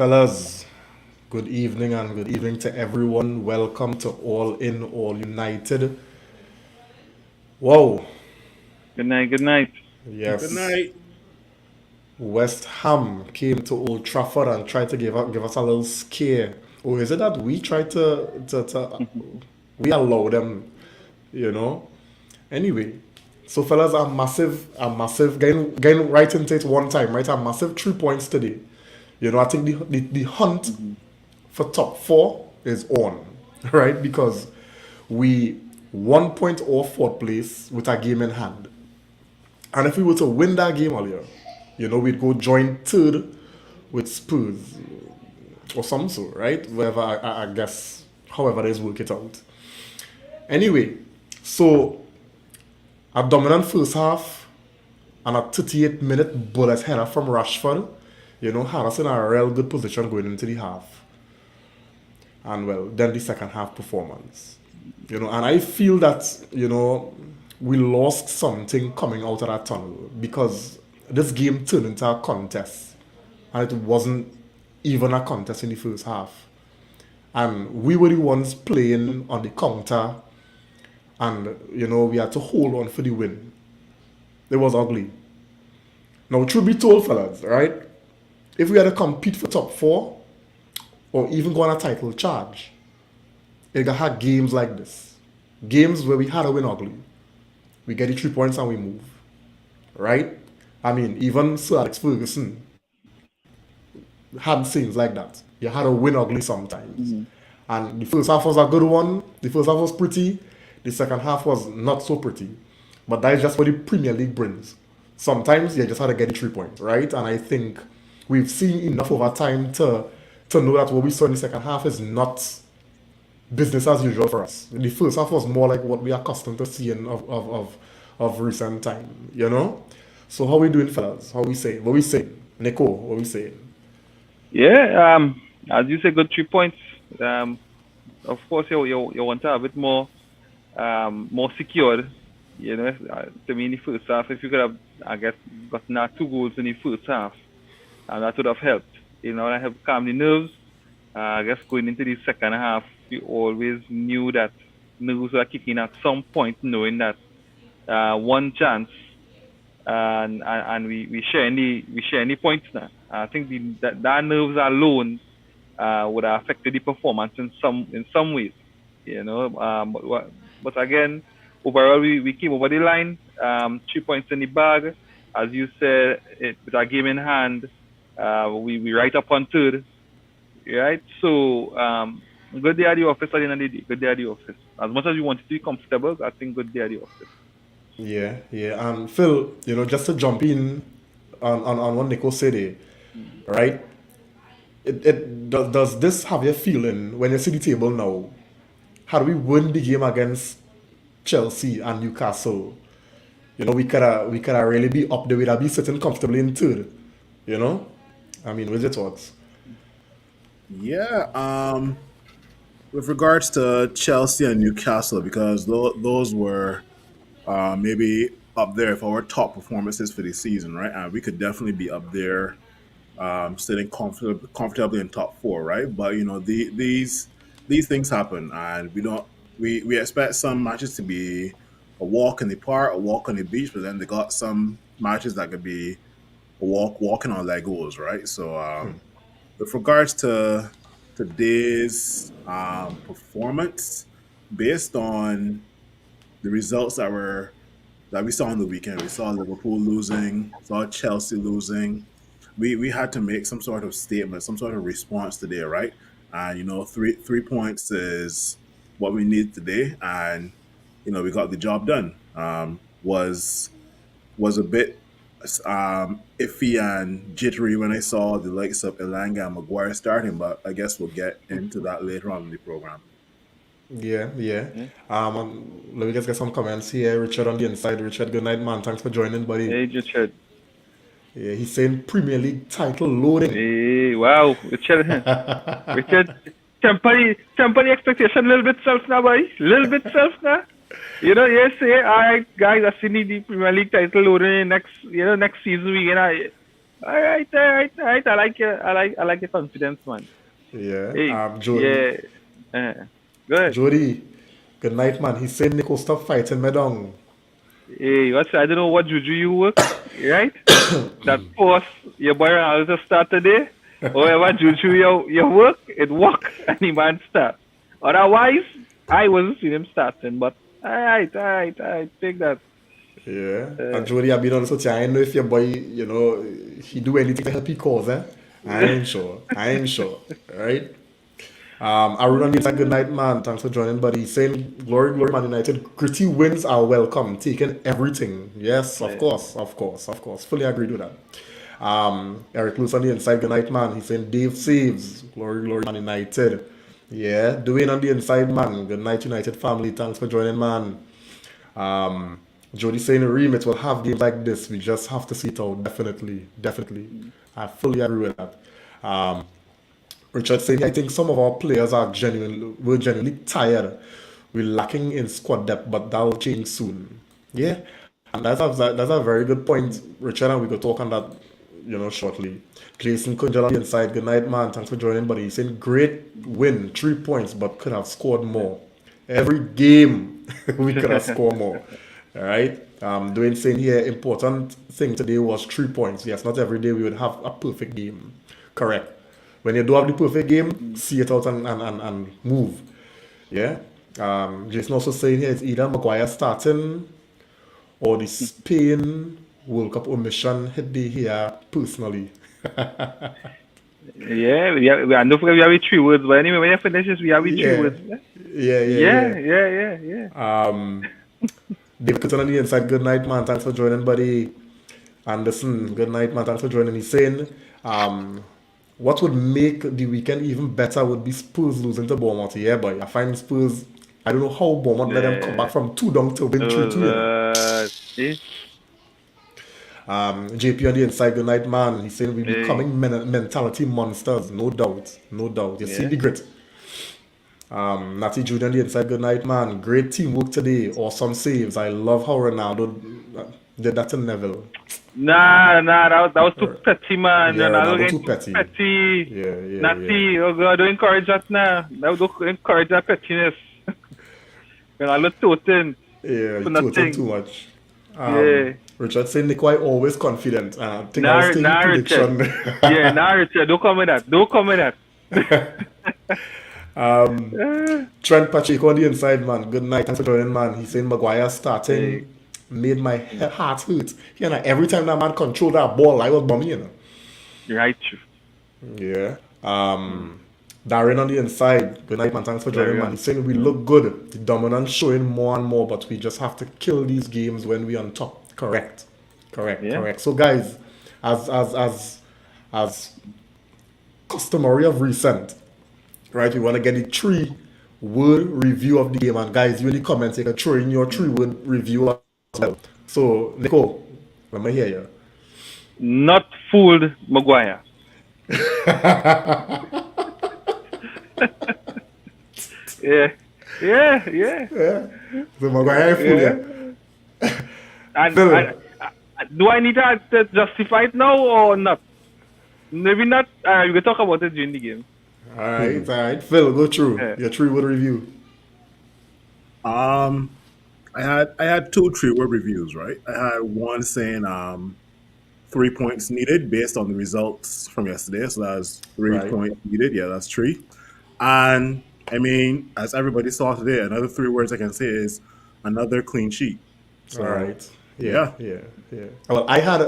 Fellas, good evening and good evening to everyone. Welcome to All In, All United. Whoa, Good night. Good night. Good yes. night. West Ham came to Old Trafford and tried to give us a little scare. Or is it that we tried to we allow them, you know? Anyway, so fellas, getting right into it one time, right? A massive 3 points today. I think the hunt Mhm. for top four is on, right? Because we 1 point off fourth place with a game in hand. And if we were to win that game earlier, we'd go join third with Spurs or some sort, right? Whatever, I guess, however it is, work it out. Anyway, so a dominant first half and a 38-minute bullet header from Rashford, had us in a real good position going into the half. And well, then the second half performance. And I feel that, we lost something coming out of that tunnel because this game turned into a contest and it wasn't even a contest in the first half. And we were the ones playing on the counter and, we had to hold on for the win. It was ugly. Now, truth be told, fellas, right? If we had to compete for top four or even go on a title charge, it got had games like this. Games where we had to win ugly. We get the 3 points and we move. Right? I mean, even Sir Alex Ferguson had scenes like that. You had to win ugly sometimes. Mhm. And the first half was a good one. The first half was pretty. The second half was not so pretty. But that is just what the Premier League brings. Sometimes you just have to get the 3 points, right? And I think we've seen enough over time to know that what we saw in the second half is not business as usual for us. The first half was more like what we are accustomed to seeing of recent time. So how we doing, fellas? How we saying? What we saying? Nico, what we saying? Yeah. As you say, good 3 points. Um. Of course, you want to have it more secured. To me in the first half, if you could have, I guess, gotten our 2 goals in the first half, and that would have helped. I have calmed the nerves. I guess going into the second half, we always knew that nerves were kicking at some point, knowing that one chance and we share any points now. I think that nerves alone would have affected the performance in some ways. But again, overall we came over the line. 3 points in the bag, as you said, with our game in hand. We right up on third, right? So good day at the office at the end of the day. Good day at the office. As much as we wanted to be comfortable, I think good day at the office. Yeah, yeah. And Phil, just to jump in on what Nico said, right? Does this have you feeling when you see the table now? How do we win the game against Chelsea and Newcastle? We could really be up there. We'd be sitting comfortably in third. You know, I mean, what's your thoughts? Yeah. With regards to Chelsea and Newcastle, because those were maybe up there for our top performances for the season, right? And we could definitely be up there, sitting comfortably in top four, right? But these things happen, and we expect some matches to be a walk in the park, a walk on the beach, but then they got some matches that could be a walking on Legos, right? So with regards to today's performance, based on the results that we saw on the weekend, we saw Liverpool losing, saw Chelsea losing. We had to make some sort of statement, some sort of response today, right? And three points is what we need today, and we got the job done. Was a bit iffy and jittery when I saw the likes of Elanga and Maguire starting, but I guess we'll get into that later on in the program. Yeah, yeah. Yeah. Let me just get some comments here. Richard on the inside. Richard, good night, man. Thanks for joining, buddy. Hey, Richard. Yeah, he's saying Premier League title loading. Hey, wow, Richard. Richard, temper the expectation a little bit self now, boy. Little bit self now. Yes, say, all right, guys, I see the Premier League title loading next season. We gonna All right, all right, all right. I like your confidence, man. Yeah. Hey, yeah. Uh, good. Jody, good night, man. He's saying Nico, stop fighting me down. Hey, I don't know what juju you work, right? That force your boy Ronaldo to start today. However juju your work, it work and the man start. Otherwise, I wasn't seeing him starting, but alright, take that. Yeah. And Uh, Jody, I've been honest with you. I don't know if your boy, he do anything to help his cause, eh? I ain't sure. I ain't sure. Right? Aruna needs a good night, man. Thanks for joining, buddy. He's saying, glory, glory, Man United. Gritty wins are welcome. Taking everything. Yes, of yeah. course, of course, of course. Fully agreed with that. Eric Lewis on the inside, good night, man. He's saying, Dave saves. Glory, glory, Man United. Yeah, Dwayne on the inside, man. Good night, United family. Thanks for joining, man. Um, Jody saying Remit will have games like this. We just have to see it out. Definitely, definitely. I fully agree with that. Um, Richard saying, I think some of our players were genuinely tired. We're lacking in squad depth, but that'll change soon. Yeah, and that's a very good point, Richard, and we could talk on that, shortly. Jason Kunjala on the inside, good night, man. Thanks for joining, buddy. He's saying, great win, 3 points, but could have scored more. Every game we could have scored more. All right. Dwayne saying here, important thing today was 3 points. Yes, not every day we would have a perfect game. Correct. When you do have the perfect game, see it out and move. Yeah. Jason also saying here it's either Maguire starting or the Spain World Cup omission hit the here personally. Yeah, and don't forget we have the 3 words, but anyway, when you finish this, we have the 3 words. Yeah. Yeah, Yeah, yeah, yeah, yeah, yeah. yeah. Dave Cotton on the inside, good night, man. Thanks for joining, buddy. Anderson, good night, man. Thanks for joining. He's saying, what would make the weekend even better would be Spurs losing to Bournemouth. Yeah, boy. I find Spurs, I don't know how Bournemouth let them come back Yeah. from 2 down to win 3-2, Eh, JP on the inside, good night, man. He's saying we're eh, becoming mentality monsters. No doubt. No doubt. You see yeah. the grit. Natty Jr. on the inside, good night, man. Great teamwork today. Awesome saves. I love how Ronaldo did that to Neville. Nah, that was too petty, man. Yeah, Ronaldo Ronaldo getting too too petty. petty. Yeah, yeah, Natty, oh God, don't encourage that now. Don't encourage that pettiness. Ronaldo toting yeah. for You told him too nothing. much. Yeah. Richard saying Nick White always confident. I think I was Nah, taking nah, Richard. prediction. Yeah, nah, Richard. Don't come with that. Don't come with that. Trent Pacheco on the inside, man. Good night. Thanks for joining, man. He's saying Maguire Hey, starting made my heart hurt. Every time that man controlled that ball, I was bumming. right. Yeah. Darren on the inside. Good night, man. Thanks for joining, Carry man. on. He's saying we look good. The dominance showing more and more, but we just have to kill these games when we're on top. Correct. Correct. Yeah. Correct. So, guys, as customary of recent, right? We want to get the 3-word review of the game, and guys, you in the comments, you can throw in your 3-word review as well. So, Nico, let me hear you. Not fooled, Maguire. Yeah. Yeah, yeah. Yeah. So, Maguire, fool Yeah. you. And Phil. do I need to justify it now or not? Maybe not. We can talk about it during the game. All right. Phil, go through Yeah. your 3-word review. I had 2 3-word reviews, right? I had one saying 3 points needed based on the results from yesterday. So that's three Right. points needed. Yeah, that's 3. And I mean, as everybody saw today, another 3 words I can say is another clean sheet. So All right. Yeah, yeah. yeah, yeah. Well, I had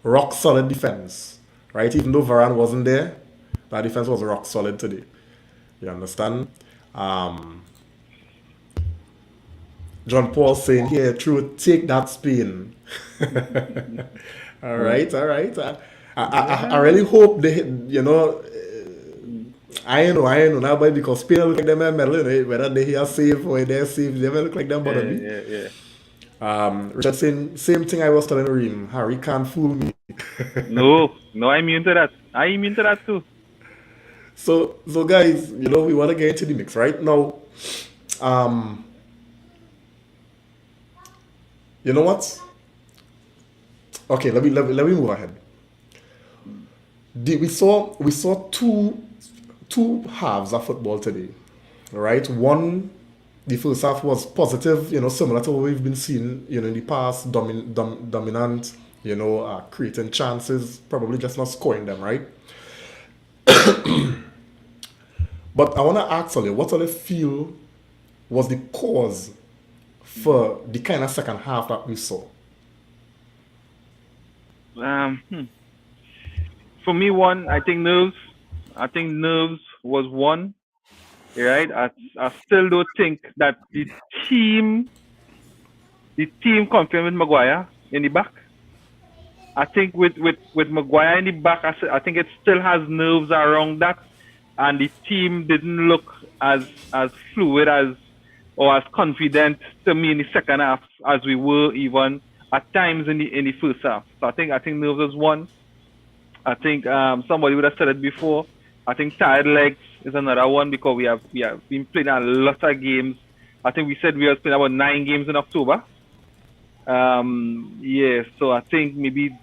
rock solid defense, right? Even though Varane wasn't there, that defense was rock solid today. You understand? Um, John Paul saying here, true, take that Spain. All right, all right. I really hope I know now, but because Spain look like them a medal, whether they here safe or they're safe, they look like them, but Yeah. Richard saying, same thing I was telling Reem, Harry can't fool me. No, I'm immune to that. I'm immune to that too. So guys, we want to get into the mix right now. You know what? Okay, let me move ahead. We saw two halves of football today, right? One, the first half was positive, similar to what we've been seeing, in the past, dominant, creating chances, probably just not scoring them, right? But I want to ask you, what do you feel was the cause for the kind of second half that we saw? Um, hmm. For me, one, I think nerves. I think nerves was one, right? I still don't think that team, the team confident with Maguire in the back. I think with Maguire in the back, I think it still has nerves around that, and the team didn't look as fluid as or as confident to me in the second half as we were even at times in the first half. So I think nerves is one. I think somebody would have said it before. I think tired legs is another one because we have been playing a lot of games. I think we said we have played about 9 games in October. Yeah, so I think maybe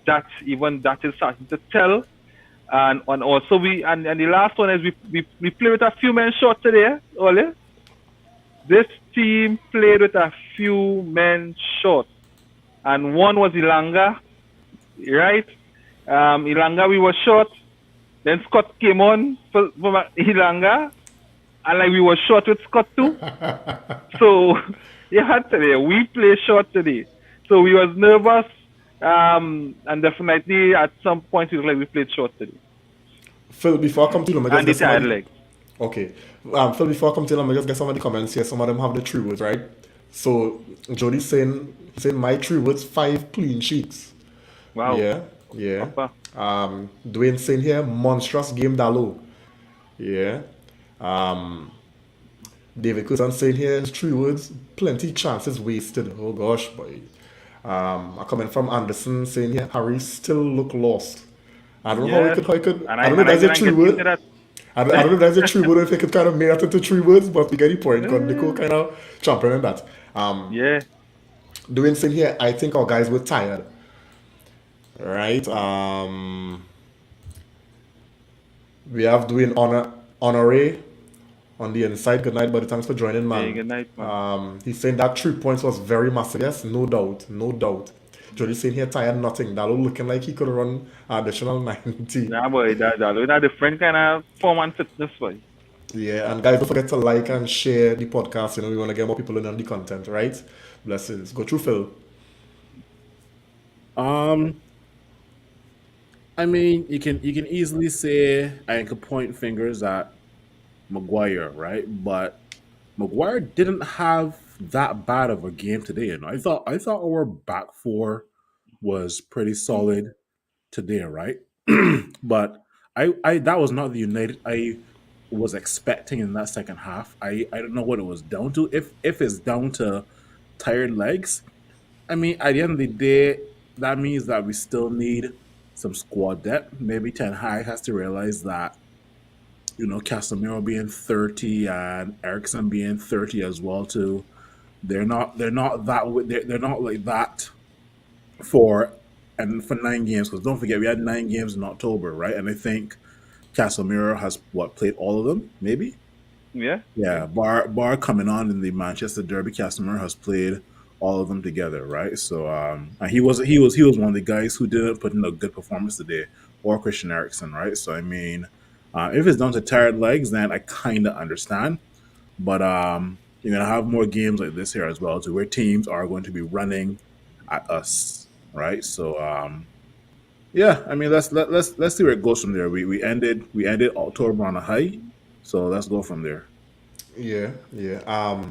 that is starting to tell. And also and the last one is we play with a few men short today, Ole. This team played with a few men short, and one was Ilanga, right? Ilanga, we were short. Then Scott came on from Ilanga, and like we were short with Scott too. So yeah, today we play short today. So we was nervous, and definitely at some point it was like we played short today, Phil, before I come to you, let me just and the get tired somebody. legs. Okay. Phil, before I come to you, let me just get some of the comments here. Some of them have the true words, right? So, Jody's saying my true words, 5 clean sheets. Wow, Yeah, yeah. Papa. Dwayne saying here, monstrous game, Dalo. Yeah. Um, David Cousin saying here, his true words, plenty chances wasted. Oh gosh, boy. A comment from Anderson saying here, Harry still look lost. I don't know Yes, how he could, and I I don't know if and I that's a didn't true get into word. that. I don't know if that's a true word or if I could kind of make that into 3 words, but we get the point because Nico kind of jumping in that. Yeah, Doing saying here, I think our guys were tired, right? We have doing honore on the inside. Good night, buddy. Thanks for joining, yeah. man. Good night, man. He's saying that 3 points was very massive. Yes, no doubt, no doubt. Jody saying here, tired nothing. Dalo looking like he could run additional 90. Nah, boy, that different kind of form and fitness, boy. Yeah, and guys, don't forget to like and share the podcast. We want to get more people in on the content, right? Blessings. Go through, Phil. Um, I mean, you can easily say I could point fingers at Maguire, right? But Maguire didn't have that bad of a game today. I thought our back four was pretty solid today, right? But I that was not the United I was expecting in that second half. I don't know what it was down to. If it's down to tired legs, I mean, at the end of the day, that means that we still need some squad depth. Maybe Ten Hag has to realize that Casemiro being 30 and Ericsson being 30 as well too. They're not like that for for 9 games, because don't forget we had 9 games in October, right? And I think Casemiro has played all of them, maybe. Yeah, yeah, Yeah, bar coming on in the Manchester Derby, Casemiro has played all of them together, right? So and he was one of the guys who didn't put in a good performance today, or Christian Eriksen, right? So I mean, if it's down to tired legs, then I kind of understand. But you're gonna have more games like this here as well, to where teams are going to be running at us, right? So yeah, I mean let's see where it goes from there. We ended October on a high, so let's go from there. Yeah, yeah.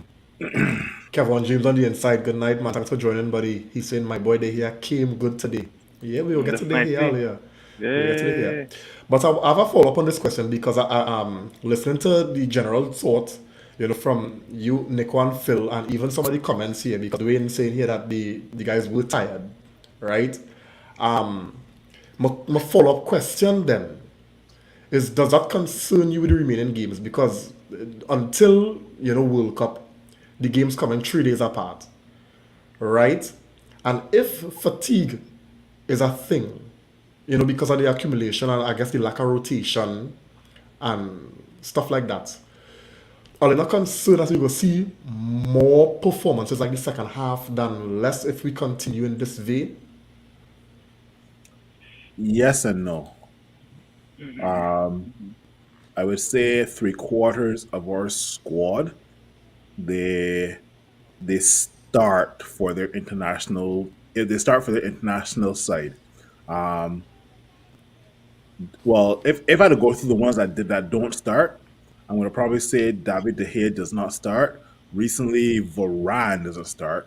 Kevin James on the inside. Good night, man. Thanks for joining, buddy. He's saying my boy they here came good today. Yeah, we will get to the here definitely. earlier. We'll get to the here. Yeah, But I have a follow up on this question because listening to the general thought, from you, Nico and Phil, and even some of the comments here, because Dwayne saying here that the guys were tired, right? My follow up question then is, does that concern you with the remaining games? Because until World Cup, the games coming 3 days apart, right? And if fatigue is a thing, because of the accumulation and I guess the lack of rotation and stuff like that. Are you not concerned that we will see more performances like the second half than less if we continue in this vein? Yes and no. I would say three quarters of our squad they they start for their international. If they start for their international side. Um, well, if I had to go through the ones that don't start, I'm going to probably say David De Gea does not start. Recently, Varane doesn't start.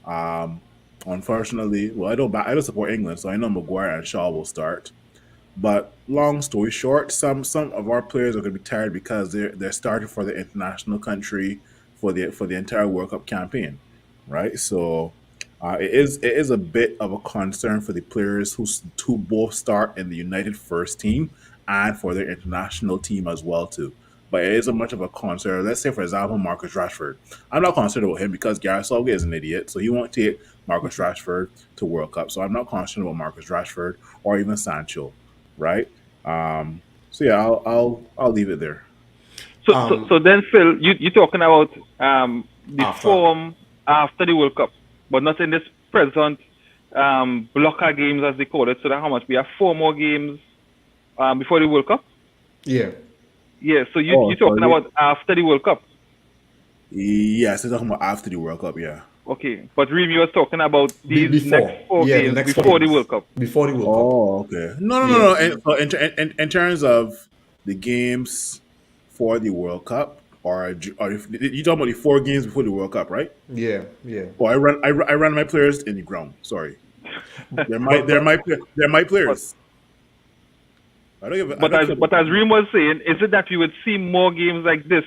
Um, Unfortunately, well, I don't support England, so I know Maguire and Shaw will start. But long story short, some of our players are going to be tired because they're starting for the international country for the entire World Cup campaign, right? So it is a bit of a concern for the players who both start in the United first team and for their international team as well too. But it isn't much of a concern. Let's say, for example, Marcus Rashford. I'm not concerned about him because Gareth Southgate is an idiot, so he won't take Marcus Rashford to World Cup. So I'm not concerned about Marcus Rashford or even Sancho, right? So yeah, I'll leave it there. So then, Phil, you're talking about the After. form after the World Cup, but not in this present blocker games, as they call it. So that how much? We have 4 more games before the World Cup? Yeah. Yeah, so Oh, you're so talking about after the World Cup. yes, they're talking about after the World Cup, yeah. Okay, but Remy was talking about these Before. next 4 Yeah, the games next four before the games. World Cup. Before the World Cup. Oh, okay. No, no, no, Yeah. no. In terms of the games for the World Cup, or if, you talking about the 4 games before the World Cup, right? Yeah. Yeah. Oh, I run my players in the ground. Sorry, they're my But they're my they're my But players. I but don't as care but about as Reem was saying, is it that we would see more games like this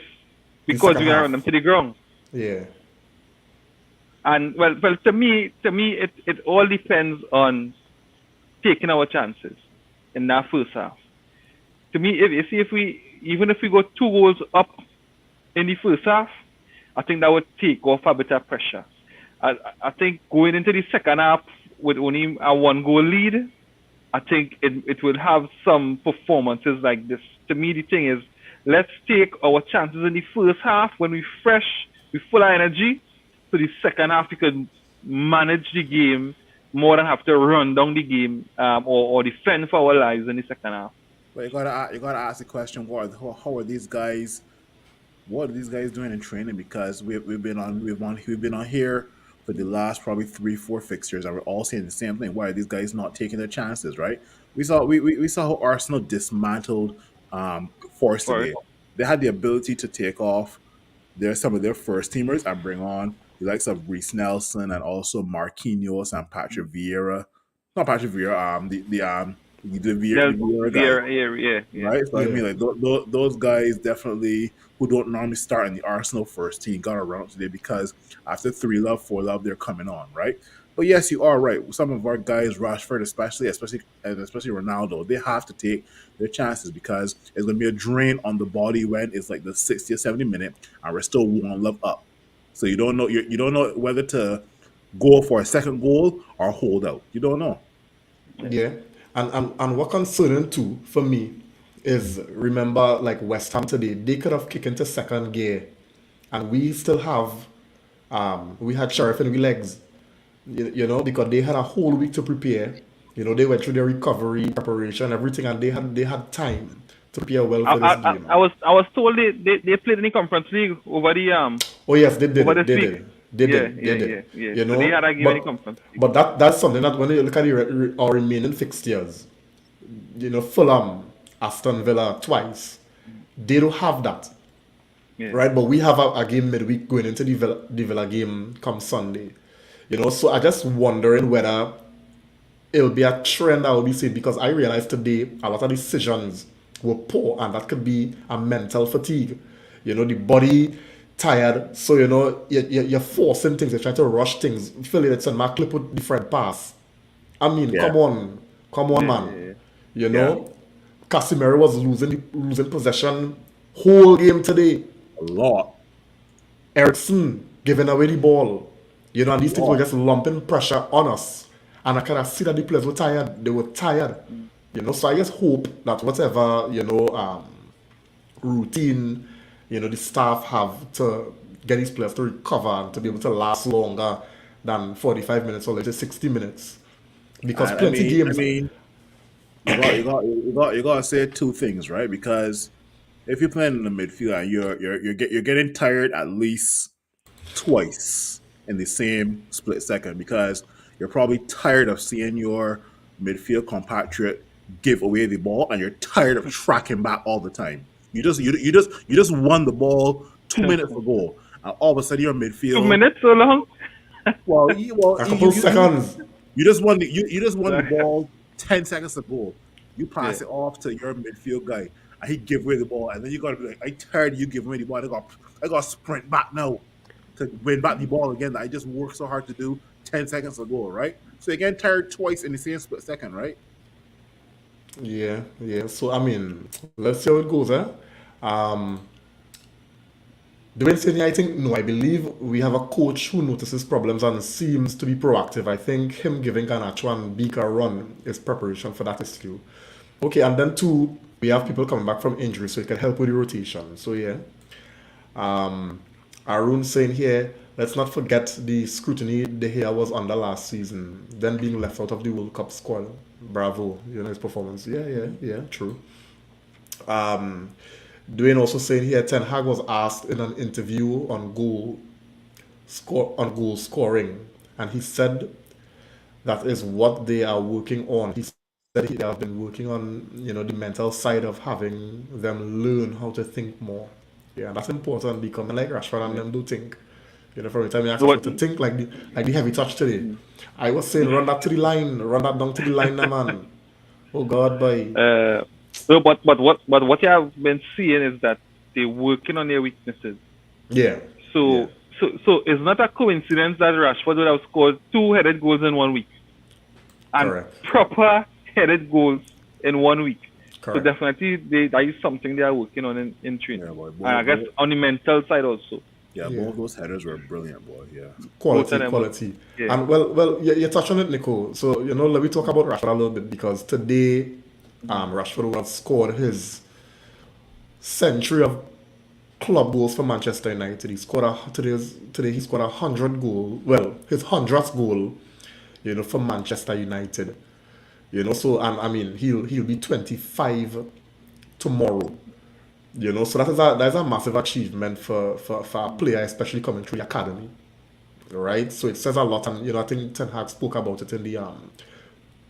the because second we are on them half. to the ground? Yeah. And well, to me, it all depends on taking our chances in that first half. To me, if we even if we go 2 goals up in the first half, I think that would take off a bit of pressure. I think going into the second half with only a 1 goal lead, I think it will have some performances like this. To me, the thing is, let's take our chances in the first half when we fresh, we full of energy. So the second half, we could manage the game more than have to run down the game or defend for our lives in the second half. But you gotta ask the question: how are these guys? What are these guys doing in training? Because we've been on here for the last probably 3 4 fixtures, and we're all saying the same thing. Why are these guys not taking their chances? Right? We saw how Arsenal dismantled Forest For today. They had the ability to take off some of their first teamers and bring on the likes of Reese Nelson and also Marquinhos and Patrick Vieira. Not Patrick Vieira, the Del Vieira guy, Vieira, yeah. right? So I Yeah. mean, like those guys definitely who don't normally start in the Arsenal first team got around today because after 3 love, 4 love, they're coming on, right? But yes, you are right. Some of our guys, Rashford especially Ronaldo, they have to take their chances because it's going to be a drain on the body when it's like the 60 or 70 minute and we're still 1 love up. So you don't know whether to go for a second goal or hold out. You don't know. Yeah. And what concerning too for me is, remember, like West Ham today, they could have kicked into second gear and we still have we had Sheriff in we legs. Because they had a whole week to prepare. They went through their recovery, preparation, everything, and they had time to prepare well I, for this I, game. I was told they played in the Conference League over the Oh yes, they did over it. this They week. did. They Yeah, did. They yeah, did. yeah, yeah. You So they know, had a game in the but Conference League. but that's something that when you look at our remaining fixtures, Fulham, Aston Villa twice, they don't have that, Yeah. right? But we have a game midweek going into the Villa game come Sunday. So I just wondering whether it'll be a trend that will be seen, because I realized today a lot of decisions were poor, and that could be a mental fatigue. The body tired, so you're forcing things, you're trying to rush things. Phil Edson, Mark Clip with the Fred pass. I mean, Yeah, come on, Yeah, man. yeah, You yeah, know, Casemiro was losing possession whole game today. a lot, Ericsson giving away the ball. And a these things were lot. just lumping pressure on us. And I kind of see that the players were tired. They were tired. So I just hope that whatever, routine, the staff have to get these players to recover and to be able to last longer than 45 minutes or let's say 60 minutes. Because And I plenty mean, I games, mean, you got to say two things, right? Because if you're playing in the midfield and you're getting tired at least twice in the same split second, because you're probably tired of seeing your midfield compatriot give away the ball, and you're tired of tracking back all the time. You just won the ball 2 minutes ago, and all of a sudden your Two midfield. minutes so long. Well, a couple seconds. you just won the ball 10 seconds ago. You Yeah. pass it off to your midfield guy, and he give away the ball, and then you got to be like, I tired of you giving away the ball. I got to sprint back now to win back the ball again that I just worked so hard to do 10 seconds ago, right? So again, tired twice in the same split second, right? Yeah, yeah. So I mean, let's see how it goes, eh? Um, Dwayne Sydney, I think no, I believe we have a coach who notices problems and seems to be proactive. I think him giving Garnacho and Beaker a run is preparation for that issue. Okay, and then two, we have people coming back from injury, so it can help with the rotation. So yeah. Um, Arun saying here, let's not forget the scrutiny De Gea was under last season, then being left out of the World Cup squad. Bravo, his performance. Yeah, yeah, yeah, true. Um, Dwayne also saying here, Ten Hag was asked in an interview on goal scoring, and he said that is what they are working on. He said they have been working on, the mental side of having them learn how to think more. Yeah, that's important becoming like Rashford and Yeah. them do think. From the time you ask So what? Rashford to think like the heavy touch today. I was saying run that to the line, run that down to the line, now, man. Oh God, boy. Uh, no, but what you have been seeing is that they're working on their weaknesses. Yeah, yeah, So it's not a coincidence that Rashford would have scored two headed goals in 1 week and correct, proper headed goals in 1 week. So correct. definitely that is something they are working on in training. Yeah, boy. And I guess on the mental side also. Yeah, Yeah. both those headers were brilliant, boy. Yeah. Both of Quality, them was, quality. yeah. And well, you touched on it, Nico. So, let me talk about Rashford a little bit because today, Rashford would have scored his century of club goals for Manchester United. He scored today he scored 100 goal. Well, his 100th goal, for Manchester United. So and I mean he'll be 25 tomorrow. So that is a massive achievement for a player, especially coming through the academy. Right? So it says a lot, and I think Ten Hag spoke about it in the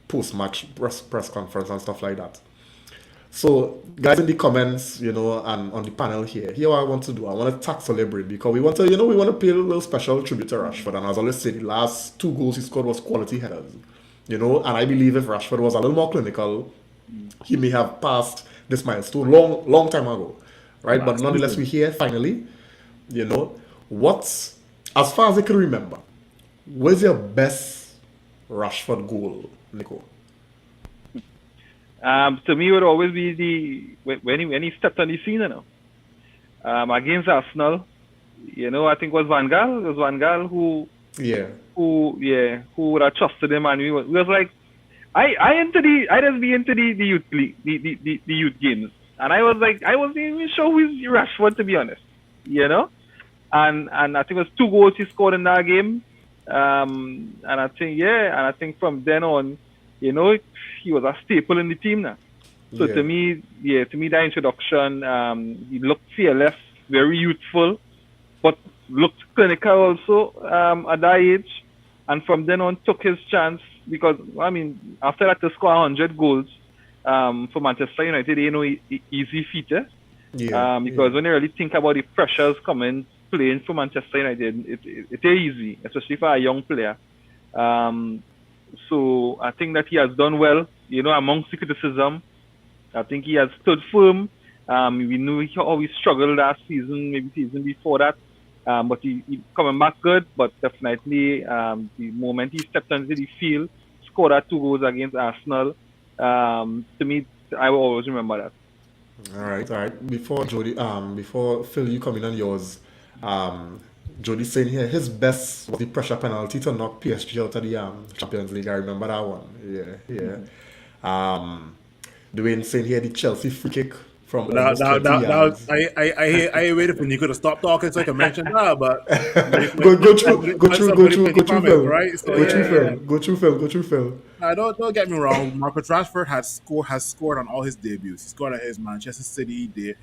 post-match press conference and stuff like that. So, guys, in the comments, and on the panel here what I want to do. I want to tax celebrate because we want to pay a little special tribute to Rashford. And as I always say, the last two goals he scored was quality headers. And I believe if Rashford was a little more clinical, he may have passed this milestone long time ago, right? But Last nonetheless, season. we're here finally. You know, what's as far as I can remember, where's your best Rashford goal, Nico? To me, it would always be when he stepped on the scene, against Arsenal. I think it was Van Gaal. It was Van Gaal Yeah, who would have trusted him, and we was like, I just be into the youth league, the youth games, and I was like, I wasn't even sure who's Rashford, to be honest, and I think it was 2 goals he scored in that game, and I think from then on, he was a staple in the team now. So yeah, to me, that introduction, he looked fearless, very youthful, but looked clinical also at that age. And from then on, took his chance because, I mean, after that, to score 100 goals for Manchester United, easy feat, eh? yeah, yeah, Because when you really think about the pressures coming playing for Manchester United, it is easy, especially for a young player. Um, so I think that he has done well, amongst the criticism. I think he has stood firm. We knew how he struggled last season, maybe season before that. But he coming back good. But definitely, the moment he stepped onto the field, scored 2 goals against Arsenal. To me, I will always remember that. All right, all right. Before Phil, you come in on yours, um, Jody's saying here his best was the pressure penalty to knock PSG out of the Champions League. I remember that one. Yeah. Dwayne saying here the Chelsea free kick from almost 20 yards. I waited for Nico to stop talking so I can mention that, but Go through Phil. right? So, Go through Phil. Don't get me wrong. Marcus Rashford has scored on all his debuts. He scored on his Manchester City. He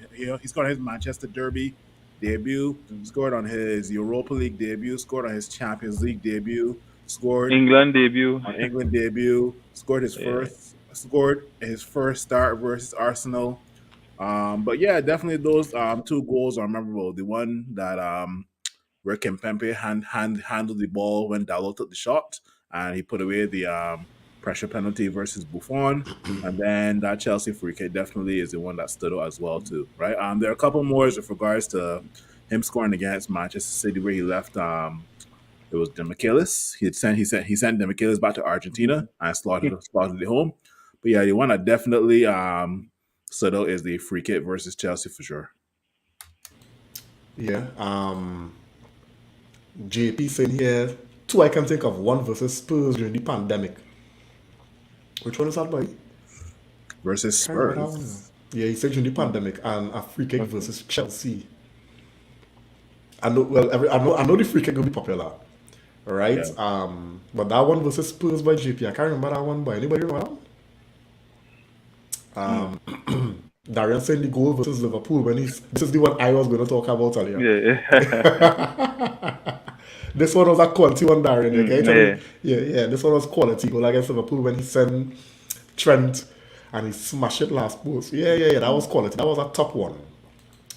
scored on his Manchester Derby debut. Scored on his Europa League debut. Scored on his Champions League debut. Scored England debut. on England debut. Scored his first start versus Arsenal. But yeah, definitely those 2 goals are memorable. The one that where Kimpembe handled the ball when Dalot took the shot, and he put away the pressure penalty versus Buffon, and then that Chelsea free kick definitely is the one that stood out as well too, right? There are a couple more with regards to him scoring against Manchester City where he left. It was Demichelis. He sent Demichelis back to Argentina and slaughtered it home. But yeah, the one that definitely stood out is the free kick versus Chelsea for sure. Yeah. JP saying here 2 I can think of. One versus Spurs during the pandemic. Which one is that, boy? Versus Can't remember that one. Spurs. Yeah, he said during the pandemic, and a free kick versus Chelsea. I know the free kick will be popular, right? Yeah. But that one versus Spurs by JP, I can't remember that one. By anybody remember that one? Darian saying the goal versus Liverpool when this is the one I was going to talk about earlier. Yeah. This one was a quality one, Darian. Okay? Yeah. This one was quality goal against Liverpool when he sent Trent and he smashed it last post. Yeah. That was quality. That was a top one.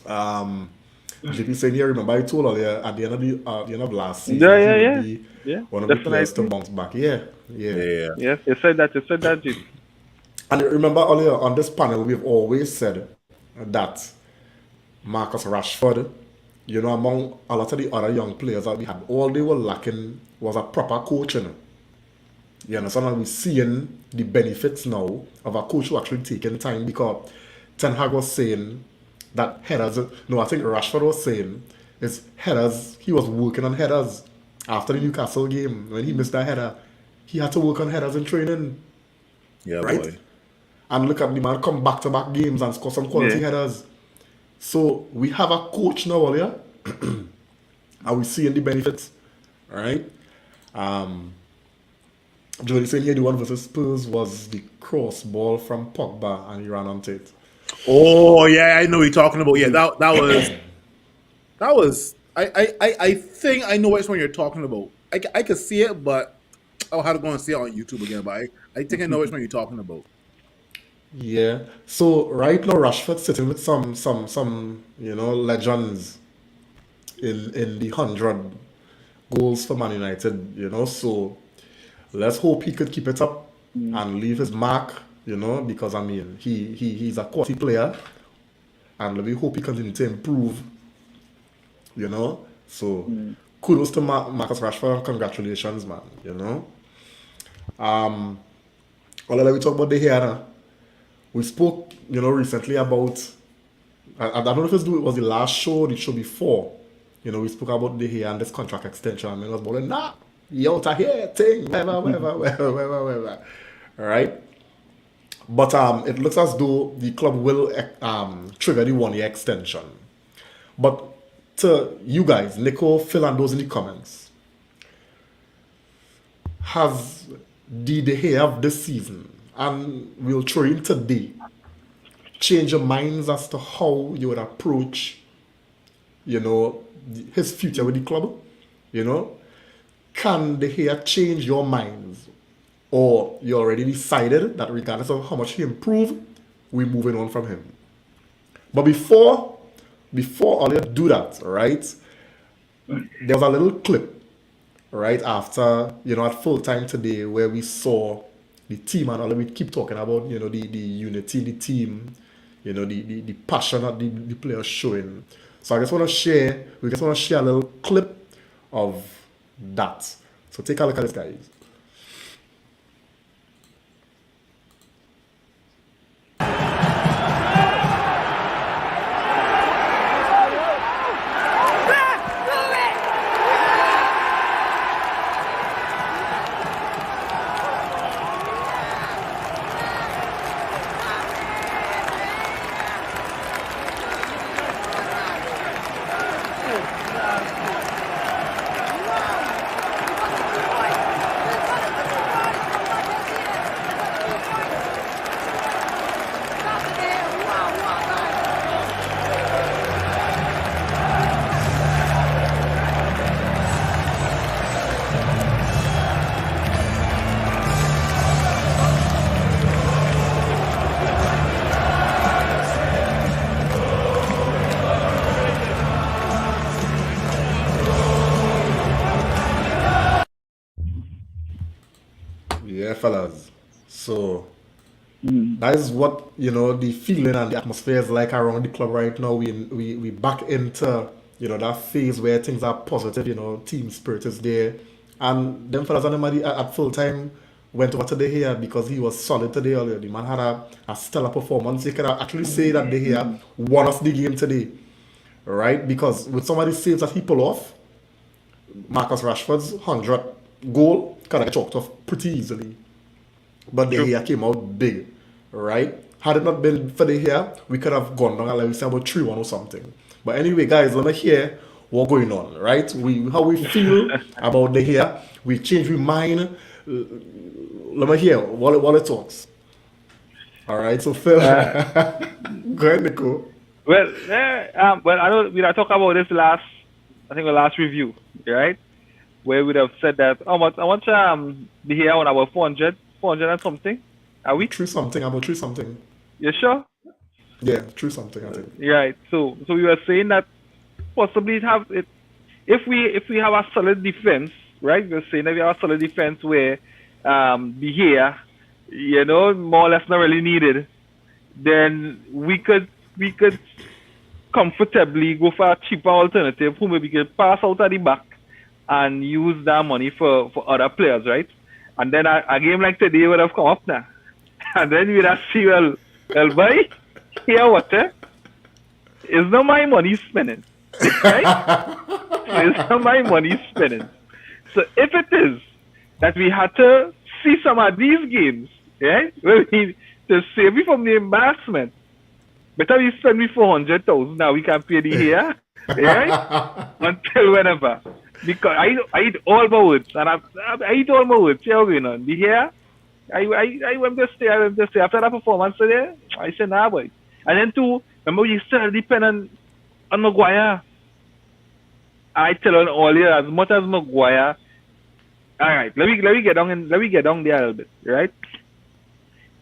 JP saying here, remember I told earlier at the end of last season, he would be one of the players to bounce back. Yeah. Yes, you said that, JP. And remember earlier on this panel, we've always said that Marcus Rashford, among a lot of the other young players that we had, all they were lacking was a proper coach. You understand? And we're seeing the benefits now of a coach who actually taking time, because Ten Hag was saying that headers, I think Rashford was saying is headers, he was working on headers after the Newcastle game. When he missed that header, he had to work on headers in training. Yeah, right? boy. And look at the man come back-to-back games and score some quality headers. So we have a coach now, earlier, and we're seeing the benefits, right? Jody saying here the one versus Spurs was the cross ball from Pogba and he ran onto it. Oh yeah, I know what you're talking about. Yeah, that was. I think I know which one you're talking about. I could see it, but I'll have to go and see it on YouTube again. But I think I know which one you're talking about. Yeah. So right now Rashford sitting with some legends in the 100 goals for Man United. So let's hope he could keep it up and leave his mark. Because he's a quality player, and we hope he continues to improve. So kudos to Marcus Rashford and congratulations, man. Although we talk about De Gea, we spoke, recently about. I don't know if it was the last show, or the show before. We spoke about De Gea and this contract extension, and it was about nah, you out of here, thing, whatever. All right. But it looks as though the club will trigger the 1-year extension. But to you guys, Nico, Phil, and those in the comments, has the De Gea of this season, and we'll throw in today, change your minds as to how you would approach, his future with the club? Can De Gea change your minds? Or you already decided that regardless of how much he improved, we're moving on from him. But before all you do that, right, there was a little clip, right, after, at full time today, where we saw the team, and all we keep talking about, the unity in the team, the passion that the players showing. So we just want to share a little clip of that. So take a look at this, guys. fellas. So that is what the feeling and the atmosphere is like around the club right now. We back into that phase where things are positive. Team spirit is there, and them fellas and them at full time went over to De Gea because he was solid today earlier. The man had a stellar performance. You can actually say that De Gea won us the game today, right? Because with some of the saves that he pulled off, Marcus Rashford's 100th goal kind of chalked off pretty easily. But De Gea came out big, right? Had it not been for De Gea, we could have gone down like we said about 3-1 or something. But anyway, guys, let me hear what's going on, right? How we feel about De Gea. We change we mind. Let me hear what it talks. All right, so Phil, go ahead, Nico. Well, I know we talked about this I think the last review, right? Where we'd have said that how much De Gea on our 400 and something. Are we? True something, about true something. You sure? Yeah, true something, I think. Right. So we were saying that possibly have it if we have a solid defense, right? We're saying that we have a solid defense where De Gea, more or less not really needed, then we could comfortably go for a cheaper alternative who maybe could pass out at the back and use that money for other players, right? And then a game like today would have come up now. And then we'd have see, well, boy, here what, it's not my money spending, right? It's not my money spending. So if it is that we had to see some of these games, right, to save me from the embarrassment, better we spend me 400,000 now we can pay the here, right? Until whenever. Because I eat all my words, and I eat all my words. See how going on? The here, I went to stay. After that performance today, I said, nah, boy. And then too, remember you still depend on Maguire. I tell on all here, as much as Maguire. All right, let me get down there a little bit, right?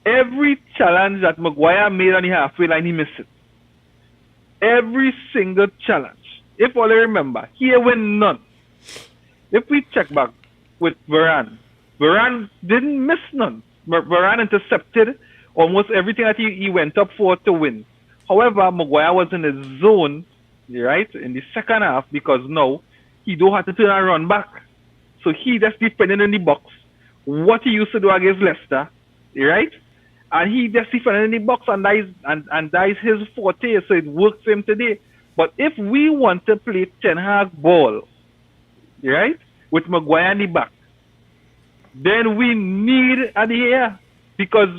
Every challenge that Maguire made on the halfway line, he missed it. Every single challenge. If all I remember, he win none. If we check back with Varane didn't miss none. Varane intercepted almost everything that he went up for to win. However, Maguire was in his zone, right, in the second half because now he don't have to turn and run back. So he just defended in the box. What he used to do against Leicester, right? And he just defended in the box and that is his forte, so it works for him today. But if we want to play Ten Hag ball, right, with Maguire in the back, then we need a De Gea because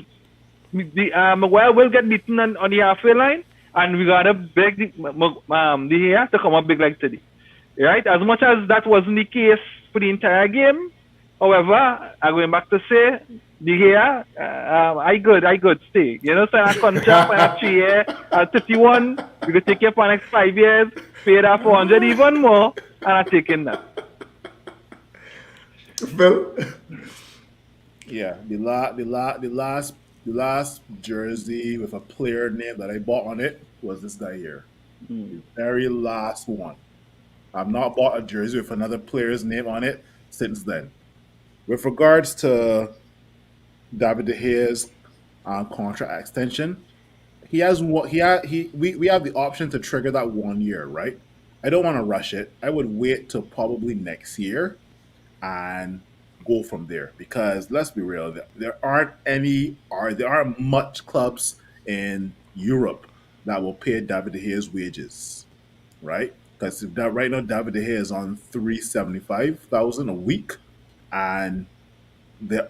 Maguire will get beaten on the halfway line, and we gotta beg De Gea to come up big like today, right? As much as that wasn't the case for the entire game, however, I'm going back to say De Gea, I good stay. So I contract for a 3 year, 31. We could take it for the next 5 years, pay that 400 even more, and I'm taking that. Phil? Yeah, the last jersey with a player name that I bought on it was this guy here. The very last one. I've not bought a jersey with another player's name on it since then. With regards to David De Gea's contract extension, we have the option to trigger that 1 year, right? I don't want to rush it. I would wait till probably next year and go from there because let's be real, there aren't much clubs in Europe that will pay David De Gea's wages, right? Because right now David De Gea is on $375,000 a week, and the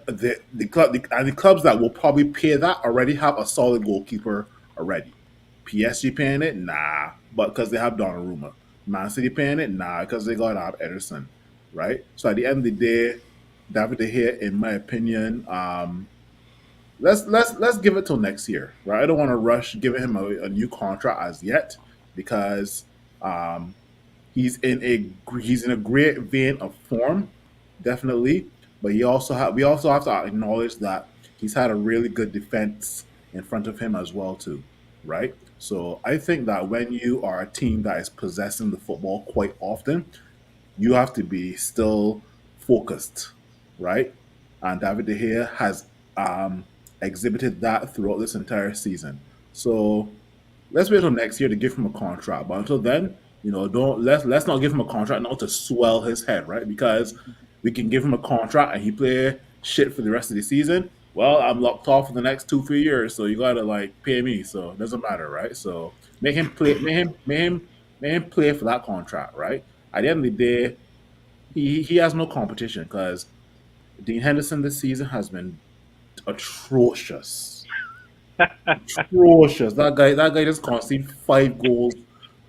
clubs that will probably pay that already have a solid goalkeeper already. PSG paying it, nah, but because they have Donnarumma. Man City paying it, nah, because they got Ederson, right? So at the end of the day, David De Gea, in my opinion, let's give it till next year, right? I don't want to rush giving him a new contract as yet because he's in a great vein of form, definitely. But we also have to acknowledge that he's had a really good defense in front of him as well too, right? So I think that when you are a team that is possessing the football quite often, you have to be still focused, right? And David De Gea has exhibited that throughout this entire season. So let's wait till next year to give him a contract. But until then, don't let's not give him a contract now to swell his head, right? Because we can give him a contract and he play shit for the rest of the season. Well, I'm locked off for the next 2-3 years, so you gotta like pay me. So it doesn't matter, right? So make him play, make him play for that contract, right? At the end of the day, he has no competition because Dean Henderson this season has been atrocious. Atrocious. That guy just conceded 5 goals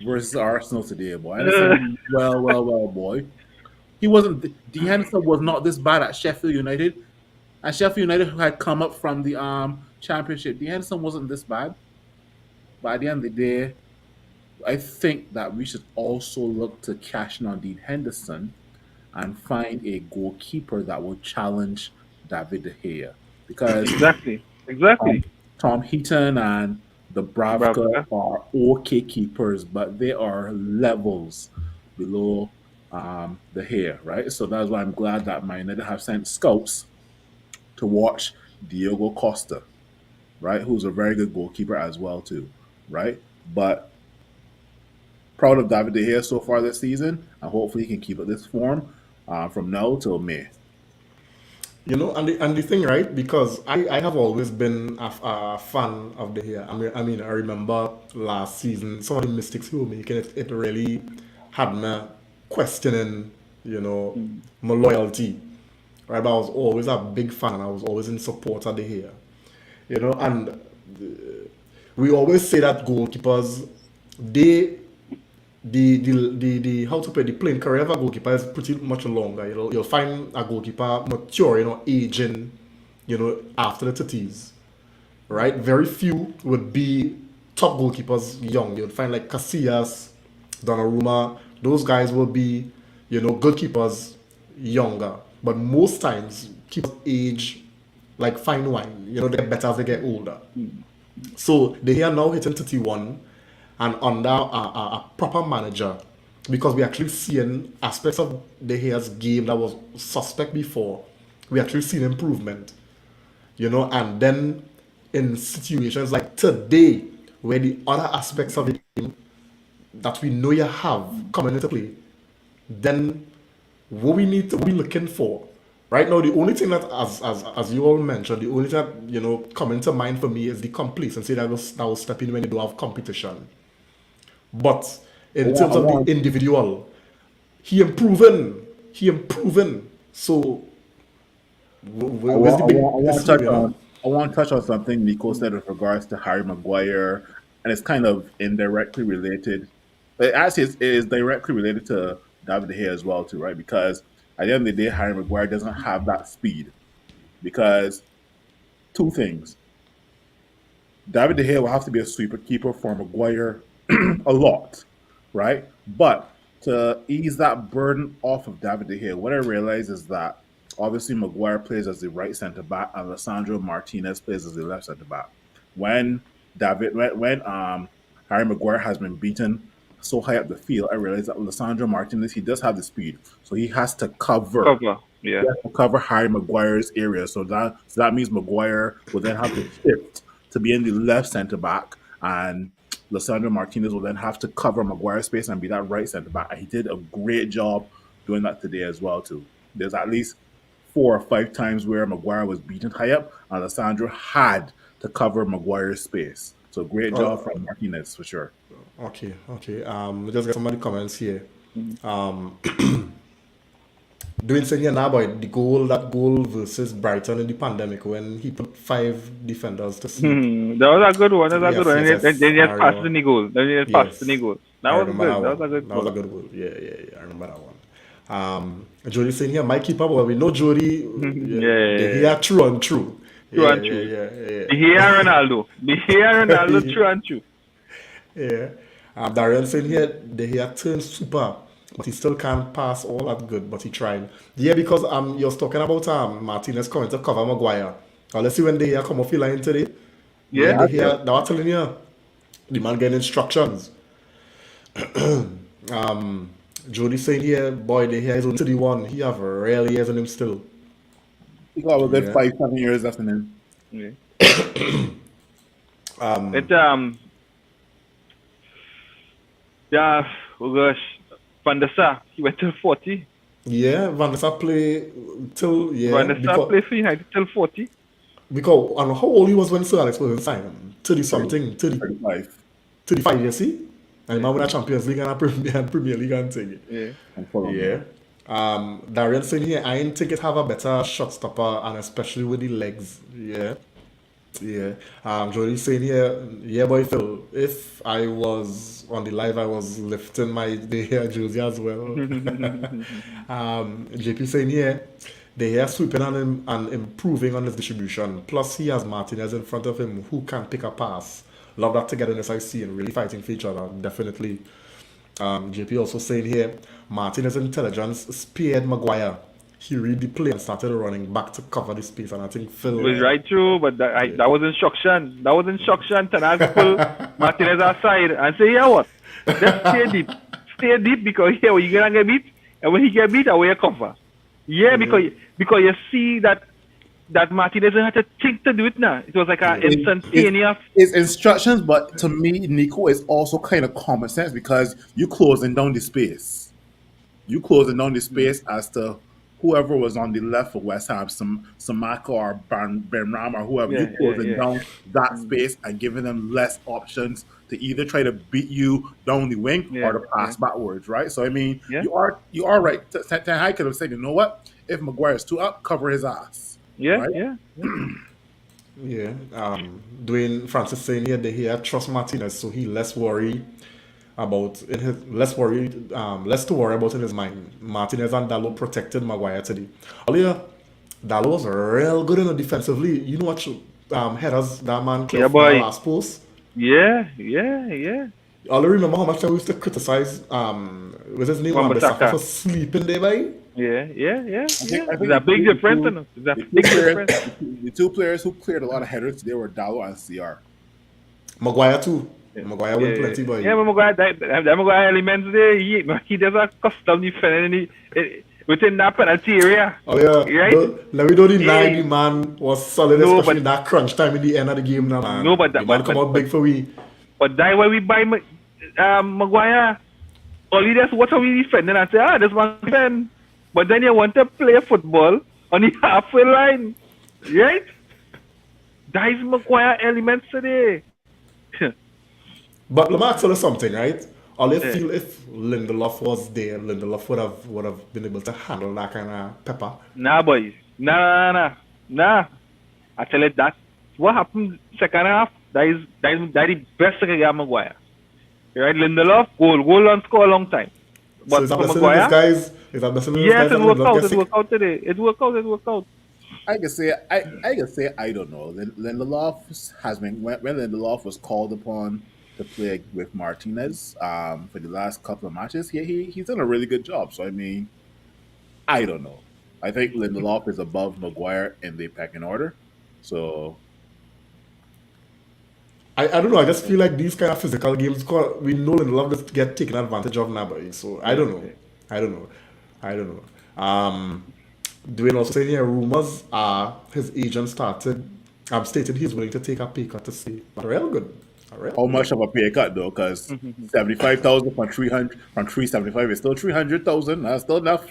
versus Arsenal today, boy. And I said, well, boy. He wasn't. Dean Henderson was not this bad at Sheffield United. And Sheffield United had come up from the championship. Dean Henderson wasn't this bad. But at the end of the day, I think that we should also look to cash in on Dean Henderson and find a goalkeeper that will challenge David De Gea. Because Exactly. Tom Heaton and the Bravka Bravka. are okay keepers, but they are levels below the hair, right? So that's why I'm glad that Man United have sent scouts to watch Diogo Costa, right? Who's a very good goalkeeper as well, too, right? But proud of David De Gea so far this season, and hopefully he can keep up this form from now till May. And the thing, right? Because I have always been a fan of De Gea. I remember last season some of the mistakes he was making. It really had me questioning, my loyalty. Right, but I was always a big fan, and I was always in support of De Gea. And we always say that goalkeepers, they the how to put it, the playing career of a goalkeeper is pretty much longer. You'll find a goalkeeper mature, aging, after the 30s, right? Very few would be top goalkeepers young. You'd find like Casillas, Donnarumma, those guys will be, good keepers younger. But most times, keepers age like fine wine. They get better as they get older. So they are now hitting 31 and under a proper manager, because we actually seeing aspects of De Gea's game that was suspect before. We actually seen improvement, and then in situations like today, where the other aspects of the game that we know you have coming into play, then what we need to be looking for right now, the only thing that, as you all mentioned, the only thing that come into mind for me is the complacency that will step in when you don't have competition. But in terms of the individual, he improving. So where's the big I want to touch on something Nico said with regards to Harry Maguire, and it's kind of indirectly related. It actually is directly related to David De Gea as well, too, right? Because at the end of the day, Harry Maguire doesn't have that speed. Because two things: David De Gea will have to be a sweeper keeper for Maguire a lot, right? But to ease that burden off of David De Gea, what I realize is that obviously Maguire plays as the right centre back and Alessandro Martinez plays as the left centre back. When Harry Maguire has been beaten so high up the field, I realize that Alessandro Martinez, he does have the speed, so he has to cover Yeah. Harry Maguire's area. So that means Maguire will then have to shift to be in the left centre back, and Lissandro Martinez will then have to cover Maguire's space and be that right centre back. And he did a great job doing that today as well, too. There's at least 4 or 5 times where Maguire was beaten high up, and Alessandro had to cover Maguire's space. So great job from Martinez for sure. Okay. We just get some of the comments here. Doing saying here now about that goal versus Brighton in the pandemic when he put 5 defenders to sleep. That was a good one. That was a Yes, good one. yes, Then they just passed Mario. the goal. That I was remember good. That was one. a good That was a goal. good goal. Yeah. I remember that one. Jody saying here, my keeper, well, we know Jody. Yeah. True and true. True and true. The Gea Ronaldo, true and true. Yeah. Darian saying here, De Gea turned super, but he still can't pass all that good, but he tried. Yeah, because you're talking about Martinez coming to cover Maguire. Let's see when De Gea come off the line today. Yeah. De Gea, they were telling you, the man getting instructions. Jody saying here, boy, De Gea is only 31. He have real years in him still. He got a good Yeah. 5-7 years left in him. Yeah. Yeah, oh gosh, Van der Sar, he went till 40. Yeah, Van der Sar play till Van yeah der Sar because played for United till 40. because I don't know how old he was when Sir Alex was signed. 30 30, something, 30, 35. 35, you see? And Yeah. remember that Champions League and a Premier League and thing. Yeah. And Fulham, Yeah. Darian saying here, I ain't think it have a better shot stopper and especially with the legs. Yeah. Yeah. Jody saying here, yeah boy Phil, if I was on the live I was lifting my the hair jersey as well. JP saying here, they are sweeping and improving on his distribution. Plus he has Martinez in front of him who can pick a pass. Love that togetherness I see and really fighting for each other. Definitely. JP also saying here, Martinez's intelligence spared Maguire. He read the play and started running back to cover the space. And I think Phil. It was right through, but that was instruction. That was instruction. Tanag pull Martinez aside and say, yeah, what? Just stay deep. Stay deep because here you're going to get beat. And when he get beat, away you cover. Yeah, because you see that Martinez had to think to do it now. It was like an instantaneous. It's instructions, but to me, Nico, is also kind of common sense because you closing down the space. You closing down the space as to whoever was on the left for West Ham, Samaka or Benrahma or whoever, you closing down that space and giving them less options to either try to beat you down the wing or to pass backwards, right? So I mean, you are right. Ten Hag could have said, you know what? If Maguire's too up, cover his ass. Yeah, right? yeah. Yeah. Dwayne Francis saying here that he had trust Martinez, so he less worried about in his less to worry about in his mind. Martinez and Dalot protected Maguire today. Earlier, Dalot was real good in the defensively. You know what headers that man cleared from the last post? Yeah. I remember how much I used to criticize was his name Wan-Bissaka for sleeping there by. Yeah. I think There's a big difference. The two players who cleared a lot of headers today were Dalot and CR. Maguire too. Maguire win plenty, boy. Yeah, but Maguire, that Maguire elements there, he does a custom defending within that penalty area. Oh yeah, right? Now we don't deny the man was solid, especially in that crunch time in the end of the game now, man. No, but the man come out big for we. But that way we buy Maguire, only that's what are we defending and say, this man defend. But then you want to play football on the halfway line, right? That is Maguire elements today. But let me ask you something, right? I feel if Lindelof was there, Lindelof would have been able to handle that kind of pepper. Nah, boys. Nah. I tell you that. What happened second half? That is the best second game Maguire. Right? Lindelof, goal and score a long time. But so is that for blessing Maguire, in disguise? Is that blessing in yes, disguise? it worked out today. It worked out. I can say I don't know. Lindelof has been when Lindelof was called upon to play with Martinez for the last couple of matches. He's done a really good job. So I mean, I don't know. I think Lindelof is above Maguire in the pecking order. So I don't know. I just feel like these kind of physical games, we know Lindelof just get taken advantage of now, so I don't know. Dwayne also saying here, rumors are his agent stated he's willing to take a pay cut to stay. But real good. How much of a pay cut though? Because 75,000 from 375 is still 300,000. That's still enough.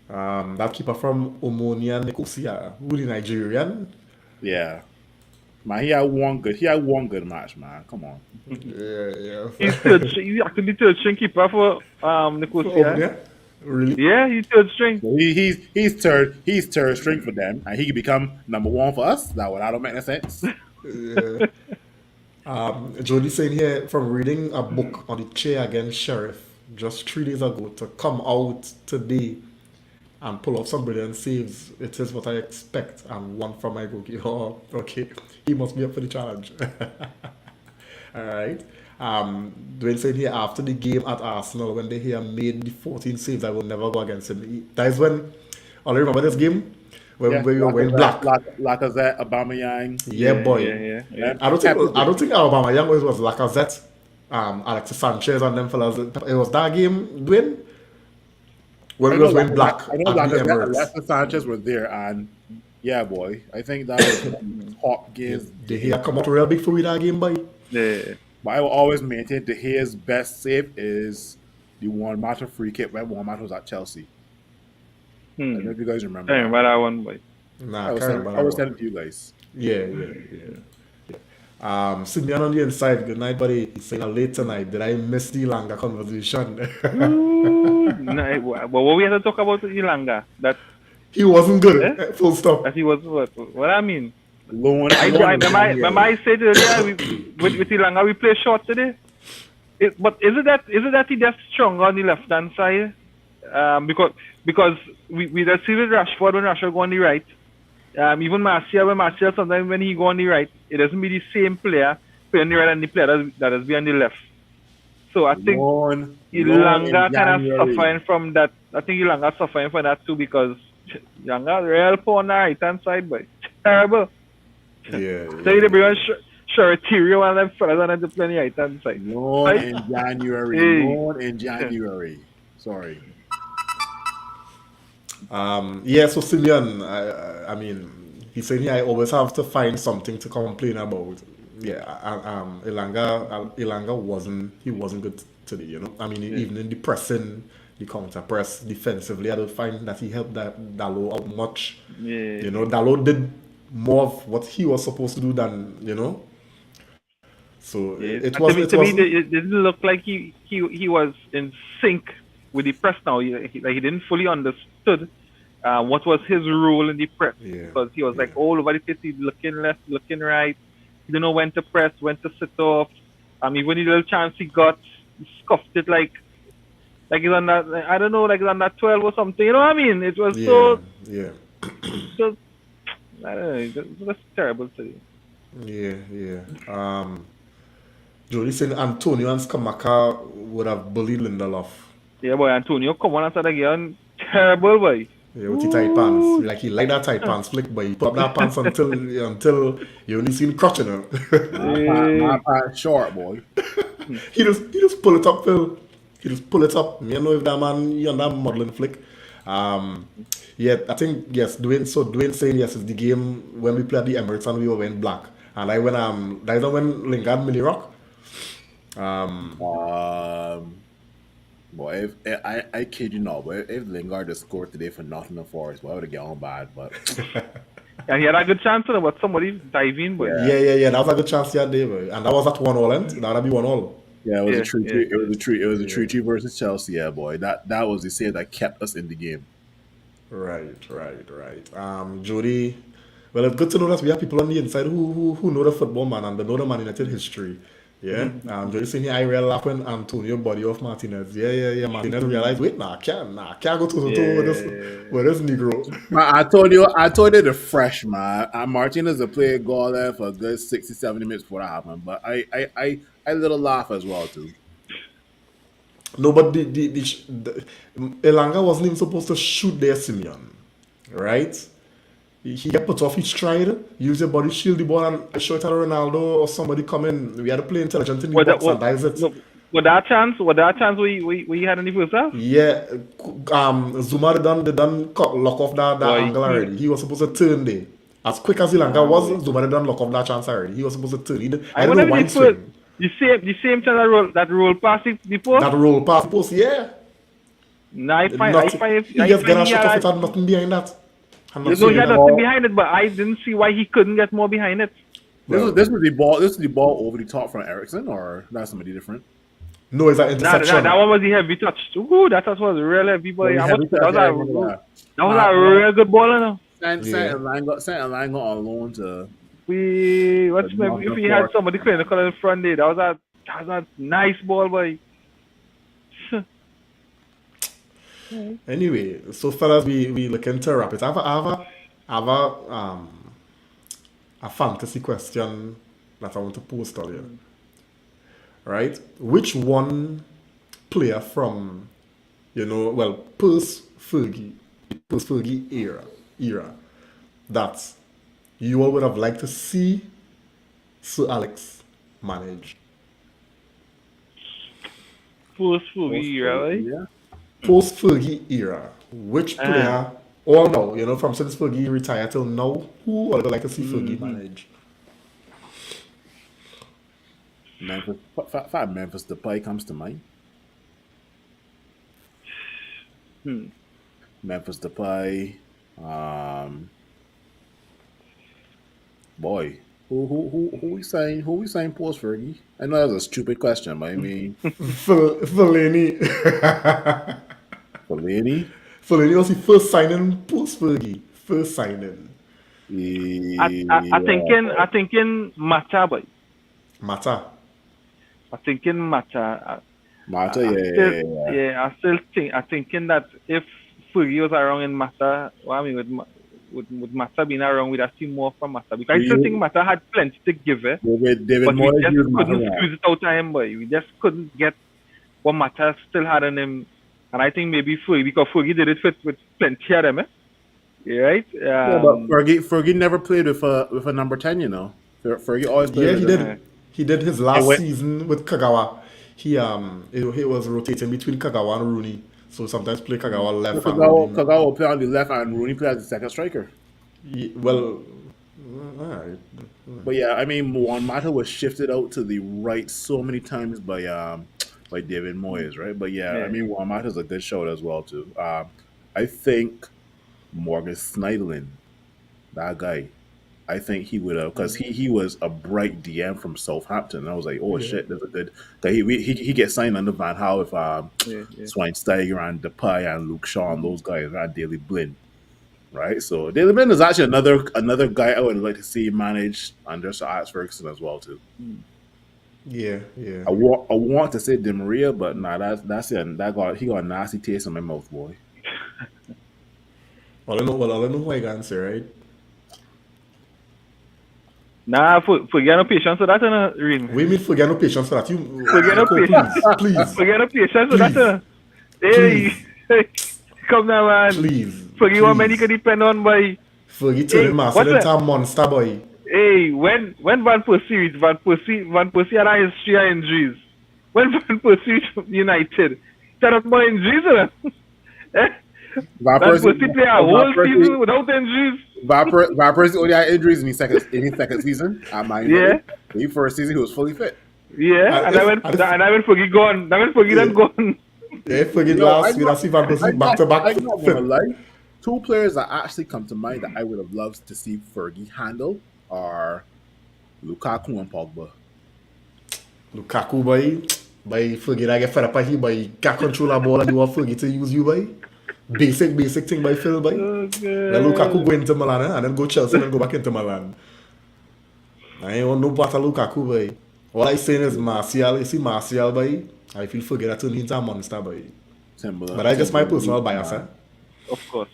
That keeper from Omonia Nicosia, who the Nigerian. Yeah. Man, he had one good match, man. Come on. Yeah. He's actually third string keeper for Nicosia. Really? Yeah, he's third string. So he's third string for them, and he could become number one for us. That don't make any sense. Yeah. Jody saying here from reading a book on the chair against Sheriff just 3 days ago to come out today and pull off some brilliant saves. It is what I expect and one from my goalkeeper. Oh, okay. He must be up for the challenge. All right. Dwayne saying here after the game at Arsenal when they here made the 14 saves, I will never go against him. That is when I remember this game when we were wearing black. Lacazette, Aubameyang. Yeah, boy. Yeah. I don't think Aubameyang was Lacazette, Alexis Sanchez and them fellas. It was that game, Dwayne, when we was wearing black. I know Lacazette and Alexis Sanchez were there, and Yeah, boy. I think that was one of the top games. De Gea come out real big for we that game, boy. Yeah. But I will always maintain De Gea's best save is the one matter free kick when one matter was at Chelsea. I don't know if you guys remember I that. remember that one, boy. Nah, I I was can't telling, remember I that was one. telling you guys. Yeah, yeah, yeah. Simeon on the inside, good night, buddy. He's saying late tonight. Did I miss the longer conversation? Ooh, no, but what we had to talk about with Ilanga, that He wasn't good. eh? Full stop. That he was what I mean. Loan, I loan in remember I January. said earlier with Ilanga we play short today. But is it that he just stronger on the left hand side? Because we just see with Rashford when Rashford go on the right. Even Martial sometimes when he go on the right, it doesn't be the same player play on the right and the player that does be on the left. So I think Loan in Ilanga kind of January. suffering from that. I think Ilanga suffering from that too because Ilanga real poor on the right hand side, but terrible. Yeah. So they bring on Sharaterio and them fellas and them play on the right hand side. Loan Right? in January. Hey. Loan in January. Sorry. Yeah, so Simeon, I mean, he's saying I always have to find something to complain about. Yeah, Ilanga wasn't good today, you know. I mean, even in the pressing, the counter press defensively, I don't find that he helped that Dalot out much. Yeah. You know, Dalot did more of what he was supposed to do than, you know. So Yeah. it And was to me, it wasn't. it didn't look like he was in sync with the press now. He didn't fully understood what was his role in the press Yeah, because he was like yeah. all over the place. He's looking left, looking right. He didn't know when to press, when to sit off. Even the little chance he got, he scuffed it like he's on that. I don't know, like he's on that 12 or something. You know what I mean? It was Yeah, so yeah. just I don't know. It was terrible today. Yeah, yeah. Jody saying Antonio and Skamaka would have bullied Lindelof. Yeah, boy, Antonio come on and again. Terrible, boy. Yeah, with the tight pants. Like he like that tight pants flick, but he put up that pants until you only seen crotch in him. My part short, boy. he just pull it up, Phil. He just pull it up. Me don't know if that man he on that modeling flick. Yeah, I think yes, Dwayne saying yes, it's the game when we played the Emirates and we were wearing black. And I when that is when Lingard Millie Rock. Boy, if I kid you not, but if Lingard just scored today for Nottingham Forest, boy, I would have got on bad. But And he had a good chance to but somebody dive in, boy. Yeah. That was a good chance he had there, boy. And that was at 1-1, and that would be 1-1. yeah, it was Yeah, a treat. yeah. It was a treat. It was a treaty versus Chelsea. Yeah, boy, that was the save that kept us in the game. Right. Jody, well, it's good to know that we have people on the inside who know the football, man, and they know the Man United history. Yeah. Jody saying here, I real laugh when Antonio body off Martinez. Yeah. Martinez realized, wait, I can't go to with this Negro. I told you the fresh man. Martinez a play goal there for a good 60, 70 minutes before that happened. But I little laugh as well too. No, but Elanga wasn't even supposed to shoot there, Simeon. Right? He get put off his stride, use your body, shield the ball, and show it at Ronaldo or somebody come in. We had to play intelligent in the box, and that is it. With that chance we had in the first half? Yeah, Zuma they done lock off that Boy, angle already. He was supposed to turn there. As quick as Ilanga was, Zuma done lock off that chance already. He was supposed to turn. I don't know why swing. The same chance that roll past the post. That roll past post, yeah. Nah, I find He just got a shot off it and nothing behind that. he had nothing behind it, but I didn't see why he couldn't get more behind it. This was the ball. This was the ball over the top from Ericsson, or that's somebody different. No, it's an Nah, interception. that one was the heavy touch. Ooh, that touch was real heavy, boy. Yeah, That was a yeah. real good ball, you know. Sent Elanga on loan to. If we had somebody playing the color in front there, that was a nice ball, boy. Anyway, so fellas, we looking to wrap it. I have a fantasy question that I want to post on here. Right? Which one player from post-Fergie era that you all would have liked to see Sir Alex manage? Post-Fergie, right? Yeah. Post-Fergie era, which player All now, from since Fergie retired till now, who would like to see Fergie manage? Memphis, Memphis Depay comes to mind. Memphis Depay. Boy, who we saying? Who we saying post Fergie? I know that's a stupid question, but I mean, Fellaini. Fellaini. Fellaini was the first signing post Fergie. First signing. I thinking Mata, boy. Mata. I thinking Mata. Mata, I still think. I thinking that if Fergie was around in Mata, well, I mean with Mata being around, we'd have seen more from Mata because I still think Mata had plenty to give. David but we Moyes just used couldn't Mata. squeeze it out of him, boy. We just couldn't get what Mata still had in him, and I think maybe Fergie, because Fergie did it with plenty of them, right? Yeah, but Fergie never played with a number 10, you know. Fergie always played. Yeah, with he them. did. He did his last went- season with Kagawa. He was rotating between Kagawa and Rooney. So sometimes play Kagawa left and Rooney. Kagawa will play on the left and Rooney play as the second striker. Well, all right. But yeah, I mean, Juan Mata was shifted out to the right so many times by David Moyes, right? But yeah, I mean, Juan Mata's a good shout as well too. I think Morgan Schneiderlin, that guy, I think he would have, because he was a bright DM from Southampton. And I was like, oh shit, there's a good guy. He gets signed under Van Gaal with Schweinsteiger and Depay and Luke Shaw and those guys, and Daley Blind. Right, so Daley Blind is actually another guy I would like to see managed under Sir Alex Ferguson as well too. Yeah. I want to say Di Maria, but nah, that's it. He got a nasty taste in my mouth, boy. I don't know who I can answer, right? Nah, forget no patience with that, Reem. We mean forget no patience for that. You Forget no patience. please. Forget no patience with that, Hey, come now, man. Please. Forget how many can depend on, boy. Fergie turning Marcel into a monster, boy. Hey, when Van Persie had a history of injuries. When Van Persie United set up more injuries, Van Persie play a whole season without injuries. Van Persie only had injuries in his second season. At Man United. In his first season, he was fully fit. Yeah, and when Fergie gone, then Fergie gone. Yeah, Fergie last, we see Van Persie back to back. I'm not gonna lie. Two players that actually come to mind that I would have loved to see Fergie handle are Lukaku and Pogba. Lukaku, boy, Fergie, I get fed up by him, boy. Can't control the ball and you want Fergie to use you, boy. Basic thing by Phil, boy. Then Lukaku go into Milan and then go Chelsea and then go back into Milan. I ain't want no part of Lukaku, boy. All I saying is Martial, you see Martial, boy. I feel Fergie that turn into a monster, boy. But that's just my personal bias, eh? Of course.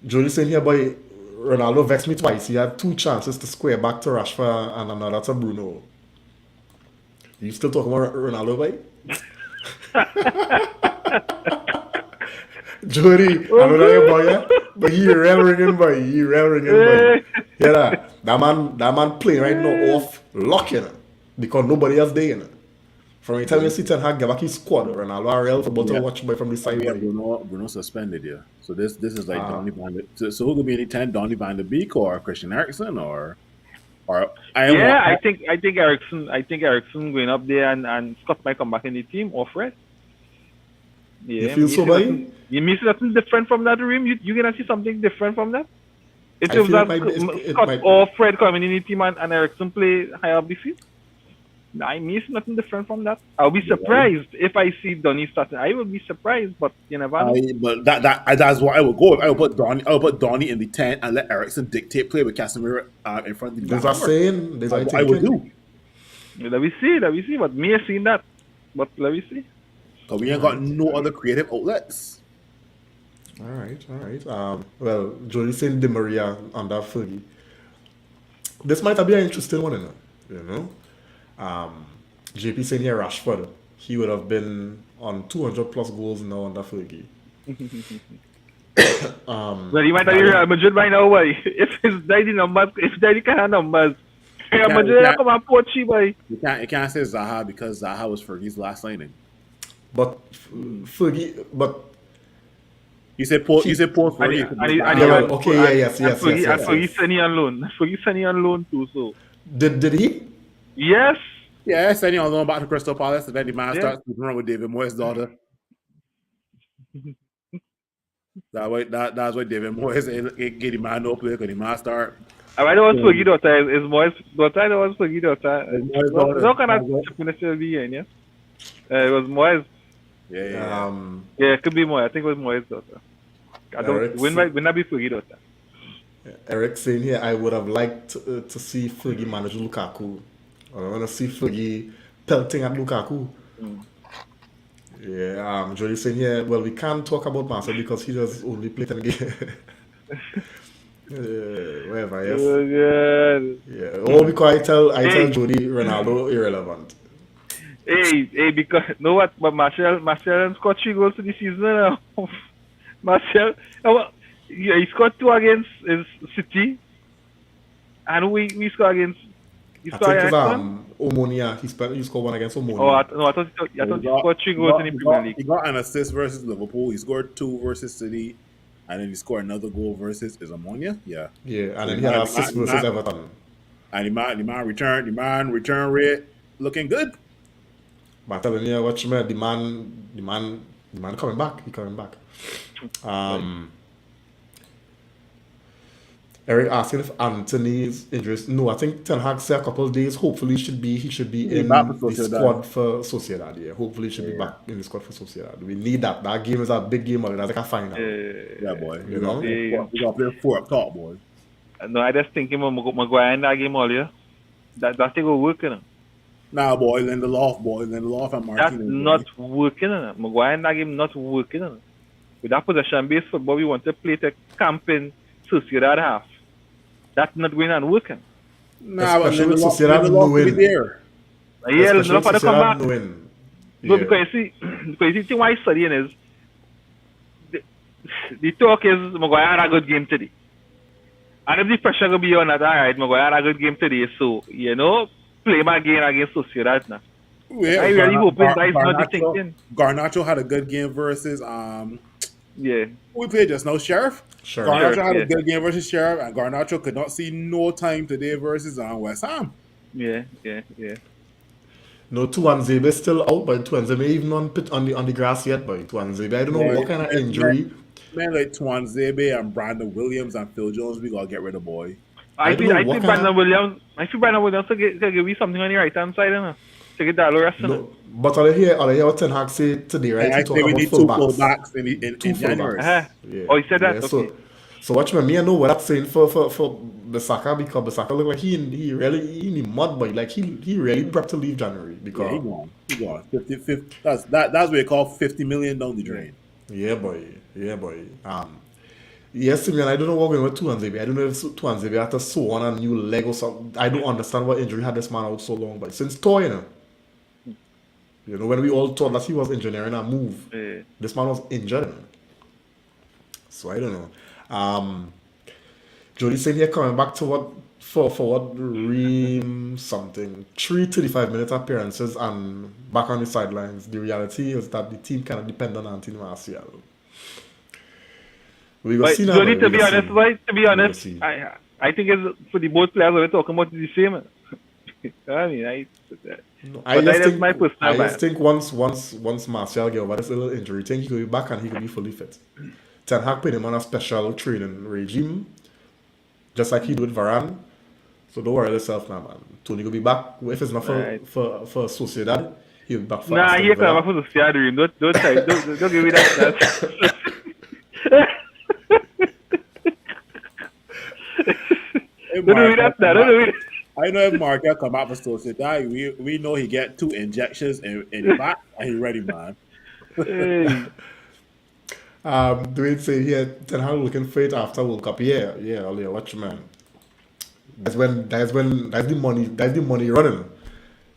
Johnny saying here, boy, Ronaldo vexed me twice. He had 2 chances to square back to Rashford and another to Bruno. You still talking about Ronaldo, boy? Jody, I don't know your boy, yeah? But he real ringing, boy. Yeah, that man playing right now off luck, you know, because nobody else there, you know. From the time you see Ten Hag get back his squad, Ronaldo are real football to watch by from the side. Yeah, Bruno suspended, yeah. So this is like Donny van de. So who could be any 10? Donny van de Beek or Christian Eriksen or I think Eriksen. I think Eriksen going up there and Scott might come back in the team or Fred. Yeah, you feel so, boy? You miss nothing different from that, Reem? You gonna see something different from that? In terms of Scott or Fred coming in the team and Eriksen play higher up the field? I miss nothing different from that. I'll be surprised if I see Donny starting. I will be surprised, but you never know. But that's what I would go with. I would put Donny in the 10 and let Eriksen dictate play with Casemiro in front of the There's a saying. There's a I would do. Let me see. But me have seen that. But let me see. Because we ain't got no other creative outlets. All right. Well, Jody saying Di Maria under Fergie. This might be an interesting one, you know. JP saying here Rashford, he would have been on 200 plus goals now under Fergie. Well, he might have Real Madrid by now, boy. If his daddy numbers, if daddy can have numbers, Real Madrid come and poach you, boy. You can't say Zaha because Zaha was Fergie's last signing. But Fergie, but You said Paul. You said Paul And Fergie. Yeah, well, okay, yeah, yes, And Fergie yes. Senny on loan. Fergie Senny on loan too. So Did he? yes, Yeah, sending on loan back to Crystal Palace, and then the man yeah. starts moving around with David Moyes' daughter. That's why David Moyes get the man no play because the man start. And I know what's Fergie daughter is Moyes daughter. I know what's Fergie daughter. It's Moyes' daughter. No kind of That's chip in the CLB, yeah. It was Moyes. Yeah. Yeah, it could be Moyes. I think it was Moyes' daughter. I don't. Eric Wouldn't that be Fergie daughter? Eric saying here, I would have liked to see Fergie manage Lukaku. I want to see Fergie pelting at Lukaku. Yeah, Jody saying here, well, we can't talk about Marcel because he just only played 10 games. Whatever, yes. Oh, God. Yeah, all because I tell Jody Ronaldo irrelevant. Hey, because know what? But Marcel scored 3 goals for the season now. Marcel, he scored 2 against City, and we scored against. I think it was Omonia. He scored 1 against Omonia. Oh, I thought he scored 3 goals in the Premier League. He got an assist versus Liverpool. He scored 2 versus City, and then he scored another goal versus Ammonia. Yeah. Yeah, and then he had an assist versus Everton. And the man return rate looking good. But I'm telling you, watch me, the man coming back. He coming back. Eric asking if Anthony's injuries. No, I think Ten Hag said a couple of days. Hopefully, he should be in the squad for Sociedad. Yeah, hopefully, he should be back in the squad for Sociedad. We need that. That game is a big game. That's like a final. Yeah, boy. You know, we got to play 4 up top, boy. No, I just thinking about Maguire in that game earlier. That thing will work, you know. Nah, boy, Lindelof and Martinez. That's not working, you know. Maguire in that game not working, you know. With that possession-based football, we want to play to camping Sociedad half. That's not going on working. Nah, but especially with Lindelof Sociedad will be knowing. there. Yeah, Especially Lindelof had to come Sociedad back. knowing. No, Yeah. because you see, the thing why I'm studying is the talk is Maguire had a good game today. And if the pressure will be on that, alright, Maguire had a good game today, so, you know, play my game against Sociedad now. Yeah, I really hope that is not the thinking. Garnacho had a good game versus Yeah. we played just now, Sheriff. Sure. Garnacho had yeah. a good game versus Sheriff, and Garnacho could not see no time today versus West Ham. Yeah. No, Tuanzebe is still out, but Tuanzebe even on the grass yet, but Tuanzebe, I don't know what kind of injury. Man, like Tuanzebe and Brandon Williams and Phil Jones, we gotta get rid of, boy. I don't feel know what Brandon Williams to give me something on the right hand side, you know. To get that rest. No, but I hear what Ten Hag say today, right? I He talk think we about need 2 fullbacks in Two January. fullbacks. Yeah. Oh, he said that? Yeah, Okay. So watch me. I know what that's saying for Bissaka, because Bissaka look like he really in the mud, but like he really prepped to leave January because Yeah, he gone. 50. That's what they call 50 million down the drain. yeah boy. Yes, Simeon, I don't know what going on with Tuanzebe. I don't know if Tuanzebe had to sew on a new leg or something. I don't understand what injury had this man out so long, but since toy, you know, when we all thought that he was engineering a move, Yeah. this man was injured. So I don't know. Jody saying here coming back to what for what Ream something 3 35-minute appearances and back on the sidelines. The reality is that the team kind of depend on Anthony Martial. We go But see now. Johnny, we to go be honest, see. I think it's for the both players we're talking about the same. I mean, that's my personal I bias. just think once Martial get over this little injury thing, he could be back and he could be fully fit. Ten Hag put him on a special training regime, just like he did with Varane. So don't worry yourself now, man. Tony will be back. If it's not Right. for Sociedad, he'll be back for Nah, Aston he Villa. come for the Sociedad dream. Don't try. Don't give me that. Hey, Don't do me that. Don't do me. I know if Marquez come out for Sociedad, we know he get 2 injections in the back and he ready, man. Hey. Dwayne say here, Ten Hag looking for it after World Cup. Yeah, Ollie, watch man. That's the money running.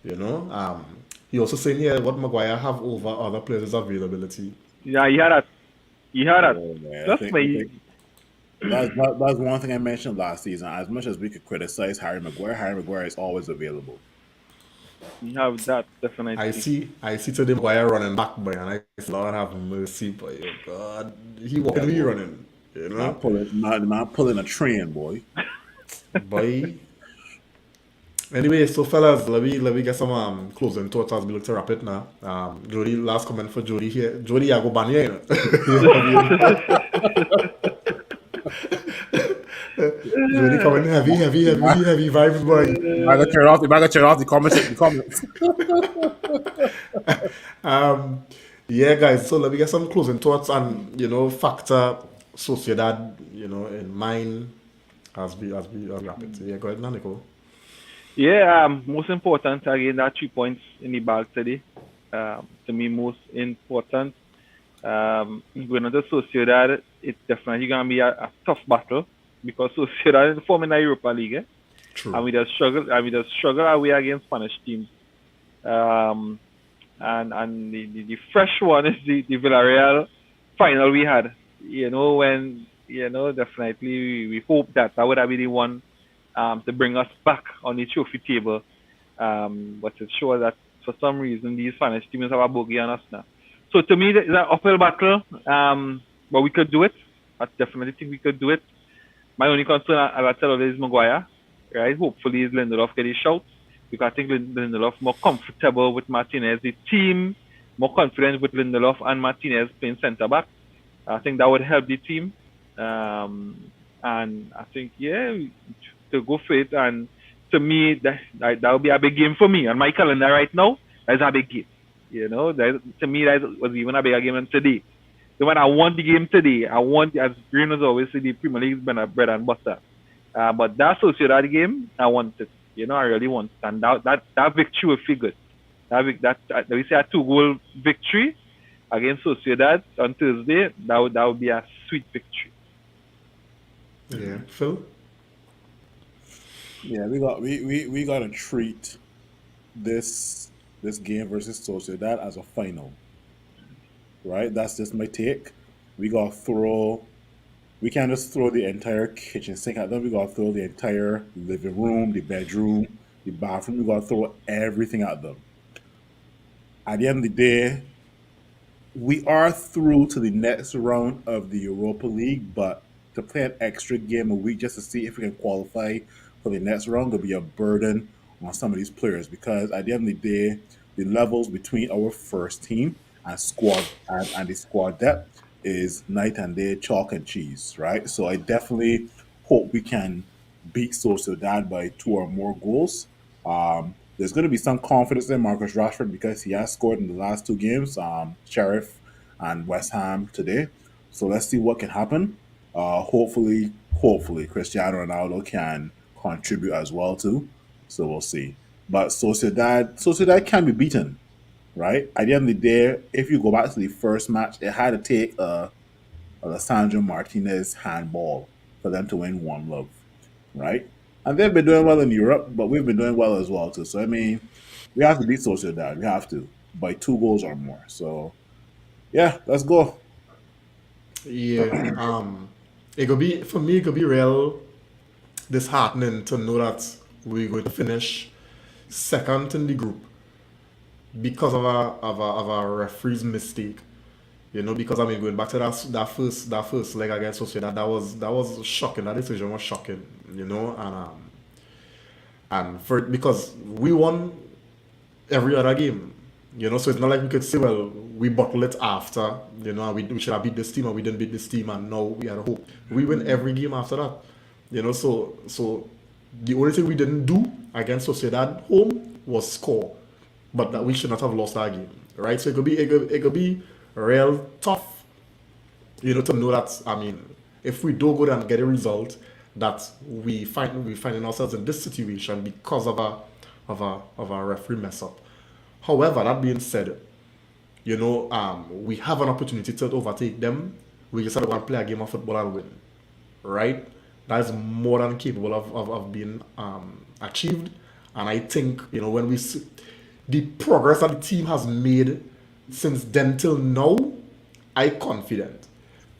You know. He also saying here what Maguire have over other players' availability. Yeah, he had that. Oh, man. That's my. That's one thing I mentioned last season. As much as we could criticize Harry Maguire is always available. You have that I definitely. see today Maguire running back, boy, and I say, Lord have mercy, boy. Oh God, he Yeah, walking, he boy. running, you Man know, pulling, man pulling a train, boy. boy. Anyway, so fellas, let me get some closing thoughts as we look to wrap it now. Jody, last comment for Jody here. Jody, I go ban you, you know. I mean, Jody coming heavy, heavy, You might, heavy, heavy vibes, boy. you might get turned off. You might get turned off the comments. The comments. Yeah, guys. So let me get some closing thoughts and factor Sociedad, in mind as we wrap it. So, yeah, go ahead, Nico. Yeah, most important again that 3 points in the bag today. To me, most important. Going into Sociedad, it's definitely gonna be a tough battle because Sociedad is forming the Europa League, and True. we just struggle away against Spanish teams. Um, and the fresh one is the Villarreal final we had. When definitely we hope that would have been the one to bring us back on the trophy table. But it's sure that for some reason these Spanish teams have a bogey on us now. So to me, it's an uphill battle. But we could do it. I definitely think we could do it. My only concern, as I tell you, is Maguire, right? Hopefully, is Lindelof get his shout because I think Lindelof more comfortable with Martinez. The team more confident with Lindelof and Martinez playing centre back. I think that would help the team. And I think to go for it. And to me, that would be a big game for me on my calendar right now. That's a big game. To me, that was even a bigger game than today. So when I want the game today, I want, as Green as always say, the Premier League has been a bread and butter. But that Sociedad game, I want it. I really want it. And that victory will feel good. We say a 2-goal victory against Sociedad on Thursday. That would be a sweet victory. Yeah, Phil. Yeah, we got to treat this game versus Sociedad as a final, right? That's just my take. We got to throw. We can't just throw the entire kitchen sink at them. We got to throw the entire living room, the bedroom, the bathroom. We got to throw everything at them. At the end of the day, we are through to the next round of the Europa League, but to play an extra game a week just to see if we can qualify for the next round could be a burden on some of these players because at the end of the day, the levels between our first team and and the squad depth is night and day, chalk and cheese, right? So I definitely hope we can beat Sociedad by 2 or more goals. There's going to be some confidence in Marcus Rashford because he has scored in the last 2 games, Sheriff and West Ham today. So let's see what can happen. Hopefully, Cristiano Ronaldo can contribute as well too. So we'll see. But Sociedad can be beaten, right? At the end of the day, if you go back to the first match, it had to take a Alessandro Martinez handball for them to win 1-love, right? And they've been doing well in Europe, but we've been doing well as well too. So I mean, we have to beat Sociedad. We have to by 2 goals or more. So yeah, let's go. Yeah. It could be for me. It could be real disheartening to know that we're going to finish second in the group because of a referee's mistake. Because I mean, going back to that first leg against Sociedad, that was shocking. That decision was shocking. And because we won every other game. So it's not like we could say, well, we bottled it after, and we should have beat this team, or we didn't beat this team, and now we had a hope. We win every game after that. So the only thing we didn't do against Sociedad home was score, but that we should not have lost that game, right? So it could be real tough, to know that. I mean, if we do go there and get a result, that we finding ourselves in this situation because of a referee mess up. However, that being said, we have an opportunity to overtake them. We just have to go and play a game of football and win, right? That is more than capable of being achieved. And I think, when we see the progress that the team has made since then till now, I confident.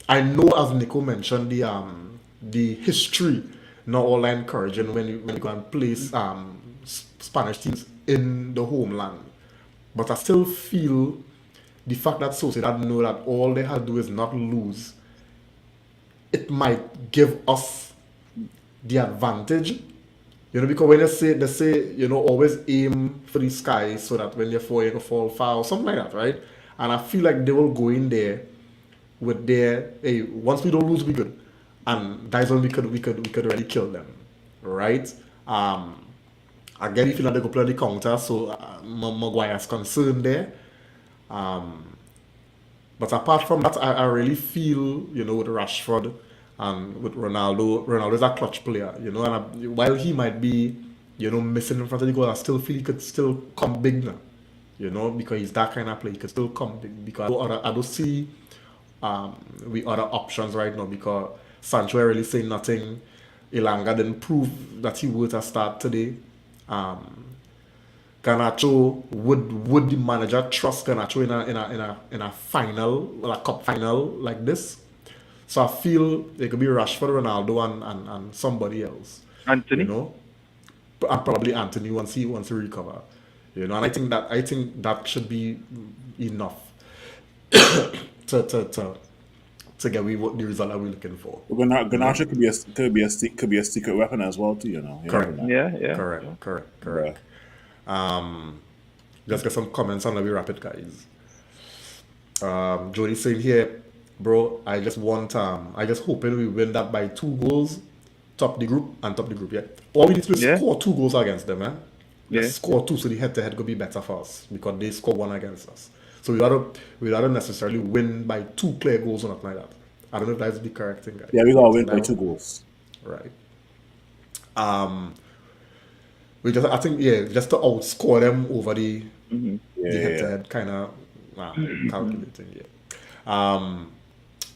I know, as Nico mentioned, the history not all that encouraging when you go and place Spanish teams in the homeland. But I still feel the fact that Sociedad know that all they have to do is not lose, it might give us the advantage. Because when they say, always aim for the sky so that when you fall, you can fall far or something like that, right? And I feel like they will go in there with their, hey, once we don't lose, we good. And that's when we could really kill them, right? Again, if you know they go play the counter, so Maguire's concerned there. But apart from that, I really feel, with Rashford and with Ronaldo is a clutch player, and while he might be, missing in front of the goal, I still feel he could still come big now, because he's that kind of player. He could still come big because I don't see we other options right now because Sancho really saying nothing. Ilanga didn't prove that he would have started today. Garnacho, would the manager trust Garnacho in a final, a cup final like this? So I feel it could be Rashford, Ronaldo, and somebody else. Anthony. And probably Anthony once he recover. And I think that should be enough to get the result that we're looking for. Garnacho could be a secret weapon as well too. Correct. Yeah. Correct. Just get some comments on let me wrap it, guys. Jody saying here, bro, I just hoping we win that by 2 goals, top the group. Yeah. All we need to do is score 2 goals against them, man. Score 2 so the head-to-head could be better for us because they score 1 against us. So we gotta necessarily win by 2 clear goals or nothing like that. I don't know if that's the correct thing, guys. Yeah, we gotta win by 2 goals. Right. I think just to outscore them over the head-to-head kind of calculating.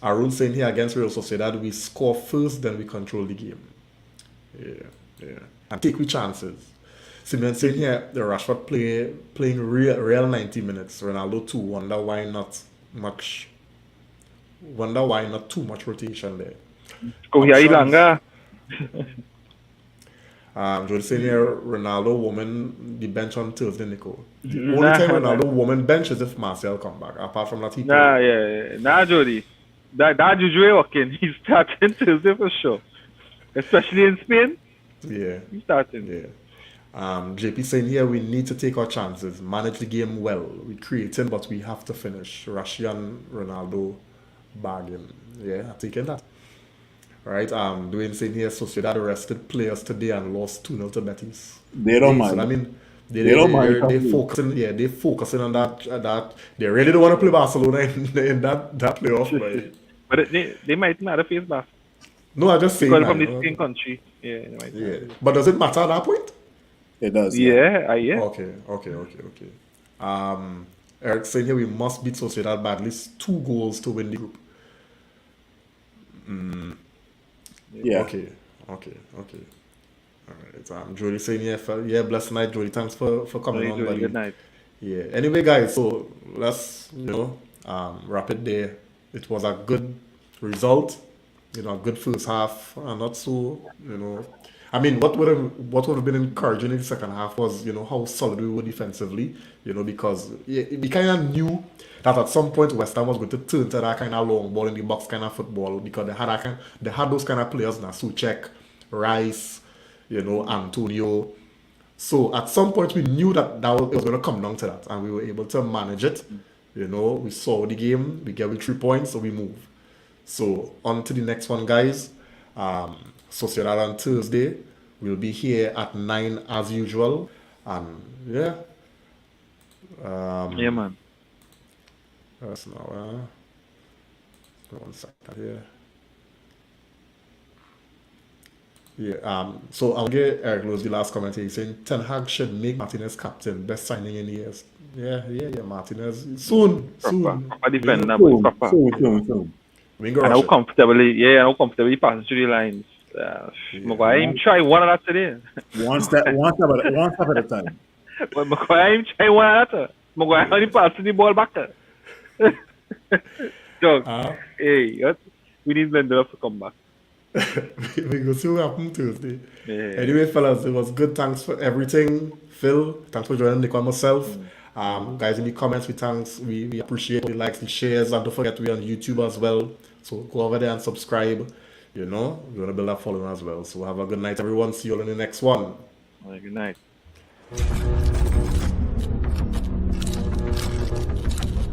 Arun saying here against Real Sociedad, we score first, then we control the game. Yeah. And take we chances. Simeon saying here, the Rashford playing real 90 minutes. Ronaldo too. Wonder why not too much rotation there. Ilanga. Jody saying here, Ronaldo woman the bench on Thursday, Nico. The only time Ronaldo woman bench is if Martial come back. Apart from that, he Jody. That usually working. He's starting Thursday for sure. Especially in Spain. Yeah. He's starting. Yeah. JP saying here, we need to take our chances, manage the game well. We creating, but we have to finish. Russian Ronaldo bargain. Yeah, I'm taking that. Right. Dwayne saying here, Sociedad arrested players today and lost 2-0 to Betis. They don't mind. So, I mean, they don't mind. They're focusing. Yeah, they're focusing on that. They really don't want to play Barcelona in that playoff. Right? But they might not have faced Barca. No, I just saying. Because from the same country. Yeah. But does it matter at that point? It does. Yeah. Okay. Eric saying here we must beat Sociedad by at least 2 goals to win the group. Yeah. Okay. All right. Jody saying here, blessed night, Jody. Thanks for coming on, buddy. Good night. Yeah. Anyway, guys, so let's wrap it there. It was a good result. A good first half, and not so. I mean, what would have been encouraging in the second half was, how solid we were defensively, because we kind of knew that at some point West Ham was going to turn to that kind of long ball in the box kind of football because they had those kind of players now, Souček, Rice, Antonio. So at some point we knew that it was going to come down to that, and we were able to manage it. We saw the game, we get 3 points, so we move. So on to the next one, guys. Sociedad on Thursday. We'll be here at 9 as usual. And yeah. Yeah, man. That's now. 1 second here. Yeah. So I'll get Eric Lewis the last comment here. He's saying Ten Hag should make Martinez captain. Best signing in years. Yeah. Martinez soon. Proper defender, Soon. And how comfortably passing through the lines. Maguire him try one of that today. One step at a time. But Maguire him try one of that. Maguire only passing the ball back there. Dog, we need Lindelof to come back. We go see what happened Tuesday. Yeah. Anyway, fellas, it was good. Thanks for everything. Phil, thanks for joining Nick and myself. Guys, in the comments, we appreciate the likes, the shares, and don't forget we're on YouTube as well. So go over there and subscribe. You know, we're gonna build that following as well. So have a good night, everyone. See you all in the next one. All right, good night.